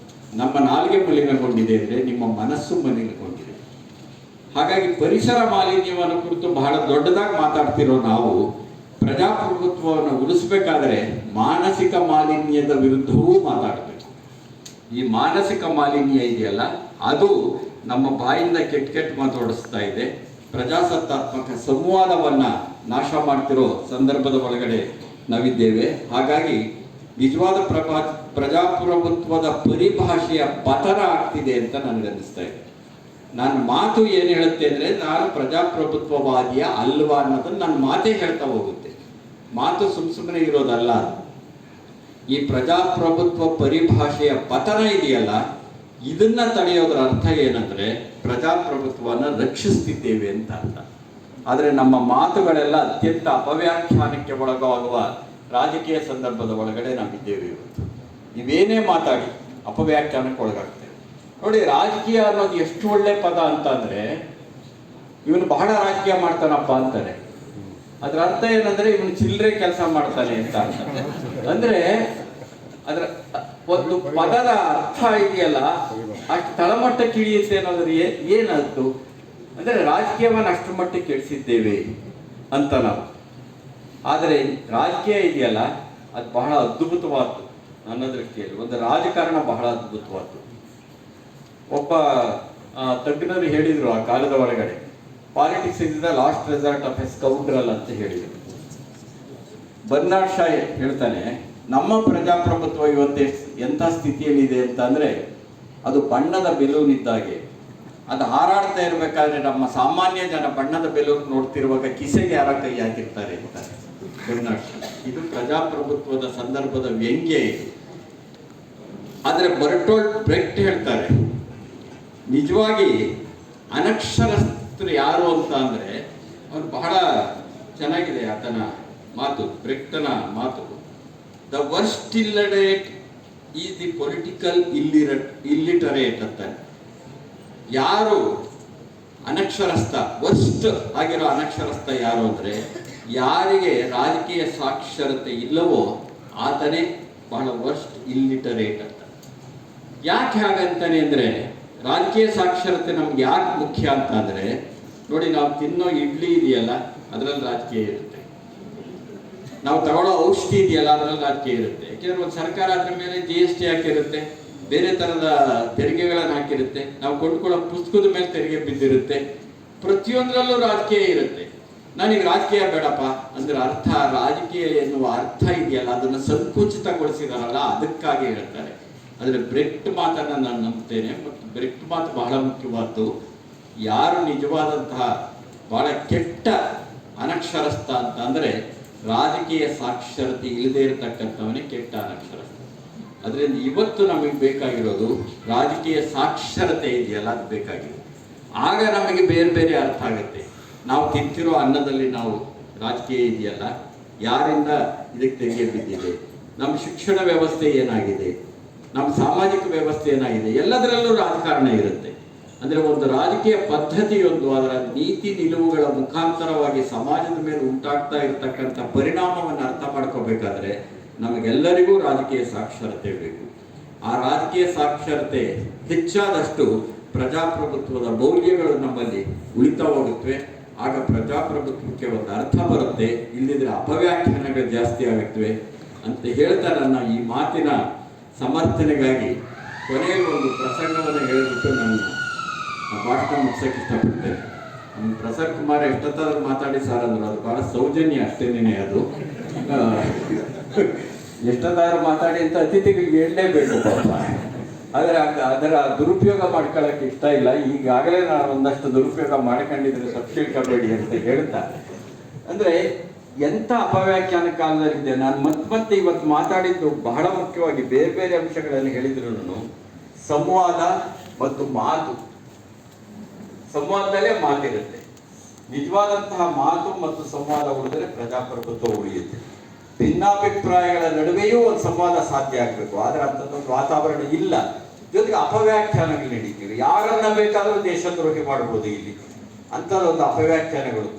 ನಮ್ಮ ನಾಲಿಗೆ ಮಲಿನಗೊಂಡಿದೆ ಅಂದ್ರೆ, ನಿಮ್ಮ ಮನಸ್ಸು ಮಲಿನಗೊಂಡಿದೆ. ಹಾಗಾಗಿ ಪರಿಸರ ಮಾಲಿನ್ಯವನ್ನು ಕುರಿತು ಬಹಳ ದೊಡ್ಡದಾಗಿ ಮಾತಾಡ್ತಿರೋ ನಾವು ಪ್ರಜಾಪ್ರಭುತ್ವವನ್ನು ಉಳಿಸ್ಬೇಕಾದ್ರೆ ಮಾನಸಿಕ ಮಾಲಿನ್ಯದ ವಿರುದ್ಧವೂ ಮಾತಾಡಬೇಕು. ಈ ಮಾನಸಿಕ ಮಾಲಿನ್ಯ ಇದೆಯಲ್ಲ, ಅದು ನಮ್ಮ ಬಾಯಿಂದ ಕೆಟ್ಟ ಮಾತಾಡಿಸ್ತಾ ಇದೆ. ಪ್ರಜಾಸತ್ತಾತ್ಮಕ ಸಂವಾದವನ್ನ ನಾಶ ಮಾಡ್ತಿರೋ ಸಂದರ್ಭದ ಒಳಗಡೆ ನಾವಿದ್ದೇವೆ. ಹಾಗಾಗಿ ನಿಜವಾದ ಪ್ರಜಾಪ್ರಭುತ್ವದ ಪರಿಭಾಷೆಯ ಪತನ ಆಗ್ತಿದೆ ಅಂತ ನನಗನ್ನಿಸ್ತಾ ಇದೆ. ನನ್ನ ಮಾತು ಏನು ಹೇಳುತ್ತೆ ಅಂದರೆ, ನಾನು ಪ್ರಜಾಪ್ರಭುತ್ವವಾದಿಯ ಅಲ್ವಾ ಅನ್ನೋದನ್ನು ನನ್ನ ಮಾತೇ ಹೇಳ್ತಾ ಹೋಗುತ್ತೆ. ಮಾತು ಸುಮ್ಮನೆ ಇರೋದಲ್ಲ. ಈ ಪ್ರಜಾಪ್ರಭುತ್ವ ಪರಿಭಾಷೆಯ ಪತನ ಇದೆಯಲ್ಲ, ಇದನ್ನ ತಡೆಯೋದ್ರ ಅರ್ಥ ಏನಂದ್ರೆ, ಪ್ರಜಾಪ್ರಭುತ್ವವನ್ನು ರಕ್ಷಿಸ್ತಿದ್ದೇವೆ ಅಂತ ಅರ್ಥ. ಆದರೆ ನಮ್ಮ ಮಾತುಗಳೆಲ್ಲ ಅತ್ಯಂತ ಅಪವ್ಯಾಖ್ಯಾನಕ್ಕೆ ಒಳಗಾಗುವ ರಾಜಕೀಯ ಸಂದರ್ಭದ ಒಳಗಡೆ ನಾವಿದ್ದೇವೆ ಇವತ್ತು. ನೀವೇನೇ ಮಾತಾಡಿ ಅಪವ್ಯಾಖ್ಯಾನಕ್ಕೆ ಒಳಗಾಗ್ತೇವೆ. ನೋಡಿ, ರಾಜಕೀಯ ಅನ್ನೋದು ಎಷ್ಟು ಒಳ್ಳೆ ಪದ ಅಂತ ಅಂದ್ರೆ, ಇವನು ಬಹಳ ರಾಜಕೀಯ ಮಾಡ್ತಾನಪ್ಪ ಅಂತಾನೆ. ಅದ್ರ ಅರ್ಥ ಏನಂದ್ರೆ, ಇವನು ಚಿಲ್ಲರೆ ಕೆಲಸ ಮಾಡ್ತಾನೆ ಅಂತ ಅರ್ಥ. ಅಂದ್ರೆ ಅದರ ಒಂದು ಪದದ ಅರ್ಥ ಇದೆಯಲ್ಲ, ಅಷ್ಟು ತಳಮಟ್ಟಕ್ಕೆ ಇಳಿಯುತ್ತೆ ಅನ್ನೋದ್ರ ಏನದ್ದು ಅಂದ್ರೆ, ರಾಜಕೀಯವನ್ನು ಅಷ್ಟು ಮಟ್ಟಕ್ಕೆ ಇಳಿಸಿದ್ದೇವೆ ಅಂತ ನಾವು. ಆದರೆ ರಾಜಕೀಯ ಇದೆಯಲ್ಲ, ಅದು ಬಹಳ ಅದ್ಭುತವಾದ್ದು ನನ್ನ ದೃಷ್ಟಿಯಲ್ಲಿ. ಒಂದು ರಾಜಕಾರಣ ಬಹಳ ಅದ್ಭುತವಾದ್ದು. ಒಬ್ಬ ತಜ್ಞರು ಹೇಳಿದ್ರು ಆ ಕಾಲದ ಒಳಗಡೆ, politics is the last resort of A scoundrel ಅಂತ ಹೇಳಿದರು. ಬರ್ನಾರ್ಡ್ ಶಾ ಹೇಳ್ತಾನೆ, ನಮ್ಮ ಪ್ರಜಾಪ್ರಭುತ್ವ ಇವತ್ತು ಎಂಥ ಸ್ಥಿತಿಯಲ್ಲಿದೆ ಅಂತ ಅಂದ್ರೆ, ಅದು ಬಣ್ಣದ ಬೆಲೂನ್ ಇದ್ದಾಗೆ. ಅದು ಹಾರಾಡ್ತಾ ಇರಬೇಕಾದ್ರೆ ನಮ್ಮ ಸಾಮಾನ್ಯ ಜನ ಬಣ್ಣದ ಬೆಲೂನ್ ನೋಡ್ತಿರುವಾಗ ಕಿಸೆಗೆ ಯಾರ ಕೈ ಹಾಕಿರ್ತಾರೆ ಅಂತಾರೆ ಬರ್ನಾರ್ಡ್ ಶಾ. ಇದು ಪ್ರಜಾಪ್ರಭುತ್ವದ ಸಂದರ್ಭದ ವ್ಯಂಗ್ಯ ಇದು. ಆದರೆ ಬರ್ಟೋಲ್ಟ್ ಬ್ರೆಕ್ಟ್ ಹೇಳ್ತಾರೆ, ನಿಜವಾಗಿ ಅನಕ್ಷರಸ್ಥರು ಯಾರು ಅಂತ ಅಂದ್ರೆ, ಅವ್ರು ಬಹಳ ಚೆನ್ನಾಗಿದೆ ಆತನ ಮಾತು, ಬ್ರೆಕ್ಟನ ಮಾತು. The worst illiterate is the political illiterate ಅಂತಾನೆ. ಯಾರು ಅನಕ್ಷರಸ್ಥ, ವರ್ಸ್ಟ್ ಆಗಿರೋ ಅನಕ್ಷರಸ್ಥ ಯಾರು ಅಂದ್ರೆ, ಯಾರಿಗೆ ರಾಜಕೀಯ ಸಾಕ್ಷರತೆ ಇಲ್ಲವೋ ಆತನೇ ಬಹಳ ವರ್ಸ್ಟ್ ಇಲ್ಲಿಟರೇಟ್ ಅಂತ. ಯಾಕೆ ಹಾಗಂತಾನೆ ಅಂದ್ರೆ, ರಾಜಕೀಯ ಸಾಕ್ಷರತೆ ನಮ್ಗೆ ಯಾಕೆ ಮುಖ್ಯ ಅಂತ ಅಂದ್ರೆ, ನೋಡಿ, ನಾವು ತಿನ್ನೋ ಇಡ್ಲಿ ಇದೆಯಲ್ಲ, ಅದರಲ್ಲಿ ರಾಜಕೀಯ ಇರುತ್ತೆ. ನಾವು ತಗೊಳ್ಳೋ ಔಷಧಿ ಇದೆಯಲ್ಲ, ಅದರಲ್ಲಿ ರಾಜಕೀಯ ಇರುತ್ತೆ. ಯಾಕೆಂದ್ರೆ ಒಂದು ಸರ್ಕಾರ ಅದ್ರ ಮೇಲೆ GST ಹಾಕಿರುತ್ತೆ, ಬೇರೆ ತರದ ತೆರಿಗೆಗಳನ್ನು ಹಾಕಿರುತ್ತೆ, ನಾವು ಕೊಂಡ್ಕೊಳ್ಳೋ ಪುಸ್ತಕದ ಮೇಲೆ ತೆರಿಗೆ ಬಿದ್ದಿರುತ್ತೆ. ಪ್ರತಿಯೊಂದರಲ್ಲೂ ರಾಜಕೀಯ ಇರುತ್ತೆ. ನನಗೆ ರಾಜಕೀಯ ಬೇಡಪ್ಪ ಅಂದ್ರೆ ಅರ್ಥ, ರಾಜಕೀಯ ಎನ್ನುವ ಅರ್ಥ ಇದೆಯಲ್ಲ, ಅದನ್ನು ಸಂಕುಚಿತಗೊಳಿಸಿದಾರಲ್ಲ, ಅದಕ್ಕಾಗಿ ಹೇಳ್ತಾರೆ. ಆದರೆ ಬ್ರೆಕ್ಟ್ ಮಾತನ್ನು ನಾನು ನಂಬ್ತೇನೆ. ಮತ್ತು ಬ್ರೆಕ್ಟ್ ಮಾತು ಬಹಳ ಮುಖ್ಯವಾದ್ದು. ಯಾರು ನಿಜವಾದಂತಹ ಬಹಳ ಕೆಟ್ಟ ಅನಕ್ಷರಸ್ಥ ಅಂತ ಅಂದ್ರೆ, ರಾಜಕೀಯ ಸಾಕ್ಷರತೆ ಇಲ್ಲದೆ ಇರತಕ್ಕಂಥವನೇ ಕೆಟ್ಟ ಅನಕ್ಷರಸ್ಥ. ಅದರಿಂದ ಇವತ್ತು ನಮಗೆ ಬೇಕಾಗಿರೋದು ರಾಜಕೀಯ ಸಾಕ್ಷರತೆ ಇದೆಯಲ್ಲ, ಅದು ಬೇಕಾಗಿದೆ. ಆಗ ನಮಗೆ ಬೇರೆ ಬೇರೆ ಅರ್ಥ ಆಗುತ್ತೆ. ನಾವು ತಿಂತಿರೋ ಅನ್ನದಲ್ಲಿ ನಾವು ರಾಜಕೀಯ ಇದೆಯಲ್ಲ, ಯಾರಿಂದ ಇದಕ್ಕೆ ತೆರಿಗೆ ಬಿದ್ದಿದೆ, ನಮ್ಮ ಶಿಕ್ಷಣ ವ್ಯವಸ್ಥೆ ಏನಾಗಿದೆ, ನಮ್ಮ ಸಾಮಾಜಿಕ ವ್ಯವಸ್ಥೆ ಏನಾಗಿದೆ, ಎಲ್ಲದರಲ್ಲೂ ರಾಜಕಾರಣ ಇರುತ್ತೆ. ಅಂದ್ರೆ ಒಂದು ರಾಜಕೀಯ ಪದ್ಧತಿಯೊಂದು ಅದರ ನೀತಿ ನಿಲುವುಗಳ ಮುಖಾಂತರವಾಗಿ ಸಮಾಜದ ಮೇಲೆ ಉಂಟಾಗ್ತಾ ಇರತಕ್ಕಂಥ ಪರಿಣಾಮವನ್ನು ಅರ್ಥ ಮಾಡ್ಕೋಬೇಕಾದ್ರೆ ನಮಗೆಲ್ಲರಿಗೂ ರಾಜಕೀಯ ಸಾಕ್ಷರತೆ ಬೇಕು. ಆ ರಾಜಕೀಯ ಸಾಕ್ಷರತೆ ಹೆಚ್ಚಾದಷ್ಟು ಪ್ರಜಾಪ್ರಭುತ್ವದ ಮೌಲ್ಯಗಳು ನಮ್ಮಲ್ಲಿ ಉಳಿತಾ ಹೋಗುತ್ತವೆ. ಆಗ ಪ್ರಜಾಪ್ರಭುತ್ವಕ್ಕೆ ಒಂದು ಅರ್ಥ ಬರುತ್ತೆ, ಇಲ್ಲದಿದ್ರೆ ಅಪವ್ಯಾಖ್ಯಾನಗಳು ಜಾಸ್ತಿ ಆಗುತ್ತವೆ ಅಂತ ಹೇಳ್ತಾ ನನ್ನ ಈ ಮಾತಿನ ಸಮರ್ಥನೆಗಾಗಿ ಕೊನೆಯಲ್ಲಿ ಒಂದು ಪ್ರಸಂಗವನ್ನು ಹೇಳಿಬಿಟ್ಟು ನನ್ನ ಭಾಷಣ ಮುಗಿಸೋಕೆ ಇಷ್ಟಪಡ್ತೇನೆ. ನಮ್ಮ ಪ್ರಸರ್ ಕುಮಾರ್ ಎಷ್ಟೊತ್ತಾದ್ರೂ ಮಾತಾಡಿ ಸರ್ ಅಂದರು, ಅದು ಬಹಳ ಸೌಜನ್ಯ ಅಷ್ಟೇನೇ. ಅದು ಎಷ್ಟೊತ್ತಾದ್ರೂ ಮಾತಾಡಿ ಅಂತ ಅತಿಥಿಗಳಿಗೆ ಹೇಳಲೇಬೇಕು ಪಾಪ. ಆದರೆ ಅದರ ದುರುಪಯೋಗ ಮಾಡ್ಕೊಳ್ಳೋಕೆ ಇಷ್ಟ ಇಲ್ಲ. ಈಗಾಗಲೇ ನಾನು ಒಂದಷ್ಟು ದುರುಪಯೋಗ ಮಾಡ್ಕೊಂಡಿದ್ರೆ ತಪ್ಪಿಳ್ಕೋಬೇಡಿ ಅಂತ ಹೇಳ್ತಾ, ಅಂದರೆ ಎಂಥ ಅಪವ್ಯಾಖ್ಯಾನ ಕಾಲದಲ್ಲಿದೆ. ನಾನು ಮತ್ತೆ ಇವತ್ತು ಮಾತಾಡಿದ್ದು ಬಹಳ ಮುಖ್ಯವಾಗಿ ಬೇರೆ ಬೇರೆ ಅಂಶಗಳಲ್ಲಿ ಹೇಳಿದ್ರು ಸಂವಾದ ಮತ್ತು ಮಾತು. ಸಂವಾದದಲ್ಲೇ ಮಾತಿರುತ್ತೆ. ನಿಜವಾದಂತಹ ಮಾತು ಮತ್ತು ಸಂವಾದ ಉಳಿದರೆ ಪ್ರಜಾಪ್ರಭುತ್ವ ಉಳಿಯುತ್ತೆ. ಭಿನ್ನಾಭಿಪ್ರಾಯಗಳ ನಡುವೆಯೂ ಒಂದು ಸಂವಾದ ಸಾಧ್ಯ ಆಗಬೇಕು. ಆದರೆ ಅಂಥದ್ದೊಂದು ವಾತಾವರಣ ಇಲ್ಲ. ಜೊತೆಗೆ ಅಪವ್ಯಾಖ್ಯಾನಗಳು ನಡೀತೀವಿ. ಯಾರನ್ನ ಬೇಕಾದರೂ ದೇಶದ್ರೋಹಿ ಮಾಡ್ಬೋದು ಇಲ್ಲಿ. ಅಂಥದ್ದೊಂದು ಅಪವ್ಯಾಖ್ಯಾನಗಳು.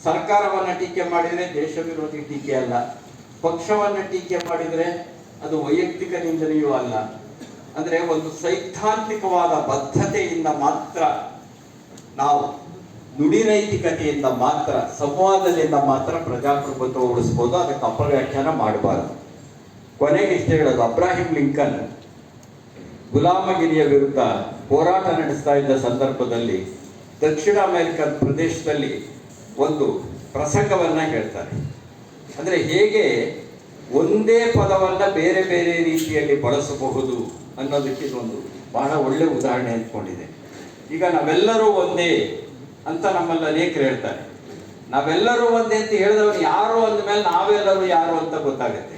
ಸರ್ಕಾರವನ್ನ ಟೀಕೆ ಮಾಡಿದರೆ ದೇಶ ವಿರೋಧಿ ಟೀಕೆ ಅಲ್ಲ, ಪಕ್ಷವನ್ನ ಟೀಕೆ ಮಾಡಿದರೆ ಅದು ವೈಯಕ್ತಿಕ ನಿಂದನೆಯೂ ಅಲ್ಲ. ಅಂದ್ರೆ ಒಂದು ಸೈದ್ಧಾಂತಿಕವಾದ ಬದ್ಧತೆಯಿಂದ ಮಾತ್ರ ನಾವು, ನುಡಿ ನೈತಿಕತೆಯಿಂದ ಮಾತ್ರ, ಸಂವಾದದಿಂದ ಮಾತ್ರ ಪ್ರಜಾಪ್ರಭುತ್ವ ಉಳಿಸ್ಬೋದು. ಅದಕ್ಕೆ ಅಪವ್ಯಾಖ್ಯಾನ ಮಾಡಬಾರದು. ಕೊನೆಗೆ ಇಷ್ಟ ಹೇಳೋದು, ಅಬ್ರಾಹಿಂ ಲಿಂಕನ್ ಗುಲಾಮಗಿರಿಯ ವಿರುದ್ಧ ಹೋರಾಟ ನಡೆಸ್ತಾ ಇದ್ದ ಸಂದರ್ಭದಲ್ಲಿ ದಕ್ಷಿಣ ಅಮೆರಿಕನ್ ಪ್ರದೇಶದಲ್ಲಿ ಒಂದು ಪ್ರಸಂಗವನ್ನ ಹೇಳ್ತಾರೆ. ಅಂದ್ರೆ ಹೇಗೆ ಒಂದೇ ಪದವನ್ನ ಬೇರೆ ಬೇರೆ ರೀತಿಯಲ್ಲಿ ಬಳಸಬಹುದು ಅನ್ನೋದಕ್ಕೆ ಇದೊಂದು ಬಹಳ ಒಳ್ಳೆ ಉದಾಹರಣೆ ಅಂದ್ಕೊಂಡಿದೆ. ಈಗ ನಾವೆಲ್ಲರೂ ಒಂದೇ ಅಂತ ನಮ್ಮಲ್ಲಿ ಅನೇಕರು ಹೇಳ್ತಾರೆ. ನಾವೆಲ್ಲರೂ ಒಂದೇ ಅಂತ ಹೇಳಿದವರು ಯಾರು ಅಂದ ಮೇಲೆ ನಾವೆಲ್ಲರೂ ಯಾರು ಅಂತ ಗೊತ್ತಾಗುತ್ತೆ.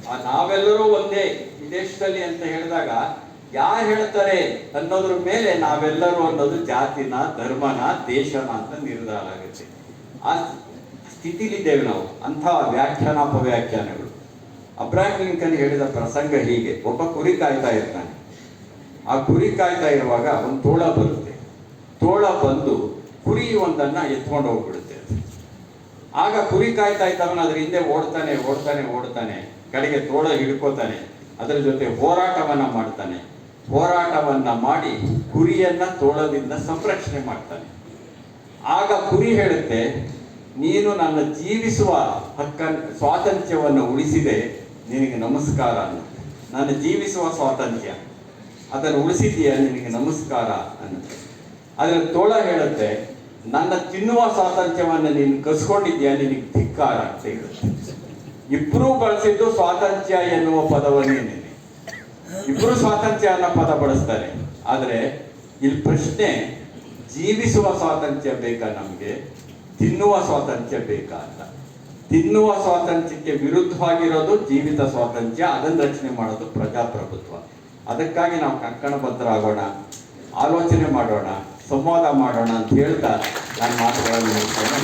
ಆ ನಾವೆಲ್ಲರೂ ಒಂದೇ ಈ ದೇಶದಲ್ಲಿ ಅಂತ ಹೇಳಿದಾಗ ಯಾರು ಹೇಳ್ತಾರೆ ಅನ್ನೋದ್ರ ಮೇಲೆ ನಾವೆಲ್ಲರೂ ಅನ್ನೋದು ಜಾತಿನ, ಧರ್ಮನ, ದೇಶನ ಅಂತ ನಿರ್ಧಾರ ಆಗುತ್ತೆ. ಆ ಸ್ಥಿತಿಲಿದ್ದೇವೆ ನಾವು. ಅಂಥ ವ್ಯಾಖ್ಯಾನಾಪವ್ಯಾಖ್ಯಾನಗಳು. ಅಬ್ರಾಹಿಂ ಲಿಂಕನ್ ಹೇಳಿದ ಪ್ರಸಂಗ ಹೀಗೆ: ಒಬ್ಬ ಕುರಿ ಕಾಯ್ತಾ ಇರ್ತಾನೆ. ಆ ಕುರಿ ಕಾಯ್ತಾ ಇರುವಾಗ ಒಂದು ತೋಳ ಬರುತ್ತೆ. ತೋಳ ಬಂದು ಕುರಿ ಒಂದನ್ನ ಎತ್ಕೊಂಡು ಹೋಗ್ಬಿಡುತ್ತೆ. ಆಗ ಕುರಿ ಕಾಯ್ತಾ ಇದ್ದವನು ಅದ್ರ ಹಿಂದೆ ಓಡ್ತಾನೆ ಓಡ್ತಾನೆ ಓಡ್ತಾನೆ, ಕಡೆಗೆ ತೋಳ ಹಿಡ್ಕೋತಾನೆ, ಅದರ ಜೊತೆ ಹೋರಾಟವನ್ನ ಮಾಡ್ತಾನೆ. ಹೋರಾಟವನ್ನ ಮಾಡಿ ಕುರಿಯನ್ನ ತೋಳದಿಂದ ಸಂರಕ್ಷಣೆ ಮಾಡ್ತಾನೆ. ಆಗ ಕುರಿ ಹೇಳುತ್ತೆ, ನೀನು ನನ್ನ ಜೀವಿಸುವ ಸ್ವಾತಂತ್ರ್ಯವನ್ನು ಉಳಿಸಿದೆ, ನಿನಗೆ ನಮಸ್ಕಾರ ಅನ್ನುತ್ತೆ. ನಾನು ಜೀವಿಸುವ ಸ್ವಾತಂತ್ರ್ಯ ಅದನ್ನು ಉಳಿಸಿದೀಯ, ನಿನಗೆ ನಮಸ್ಕಾರ ಅನ್ನುತ್ತೆ. ಆದರೆ ತೋಳ ಹೇಳುತ್ತೆ, ನನ್ನ ತಿನ್ನುವ ಸ್ವಾತಂತ್ರ್ಯವನ್ನು ನೀನು ಕಸ್ಕೊಂಡಿದ್ಯಾ, ನಿನಗೆ ಧಿಕ್ಕಾರ ಅಂತ ಹೇಳುತ್ತೆ. ಇಬ್ರು ಬಳಸಿದ್ದು ಸ್ವಾತಂತ್ರ್ಯ ಎನ್ನುವ ಪದವನ್ನೇ. ಇಬ್ರು ಸ್ವಾತಂತ್ರ್ಯ ಅನ್ನೋ ಪದ ಬಳಸ್ತಾರೆ. ಆದರೆ ಇಲ್ಲಿ ಪ್ರಶ್ನೆ, ಜೀವಿಸುವ ಸ್ವಾತಂತ್ರ್ಯ ಬೇಕಾ ನಮ್ಗೆ, ತಿನ್ನುವ ಸ್ವಾತಂತ್ರ್ಯ ಬೇಕಾ ಅಂತ. ತಿನ್ನುವ ಸ್ವಾತಂತ್ರ್ಯಕ್ಕೆ ವಿರುದ್ಧವಾಗಿರೋದು ಜೀವಿತ ಸ್ವಾತಂತ್ರ್ಯ. ಅದನ್ನು ರಚನೆ ಮಾಡೋದು ಪ್ರಜಾಪ್ರಭುತ್ವ. ಅದಕ್ಕಾಗಿ ನಾವು ಕಂಕಣಬದ್ಧರಾಗೋಣ, ಆಲೋಚನೆ ಮಾಡೋಣ, ಸಂವಾದ ಮಾಡೋಣ ಅಂತ ಹೇಳ್ತಾ ನಾನು ಮಾತುಗಳನ್ನು ಮುಗಿಸ್ತೇನೆ.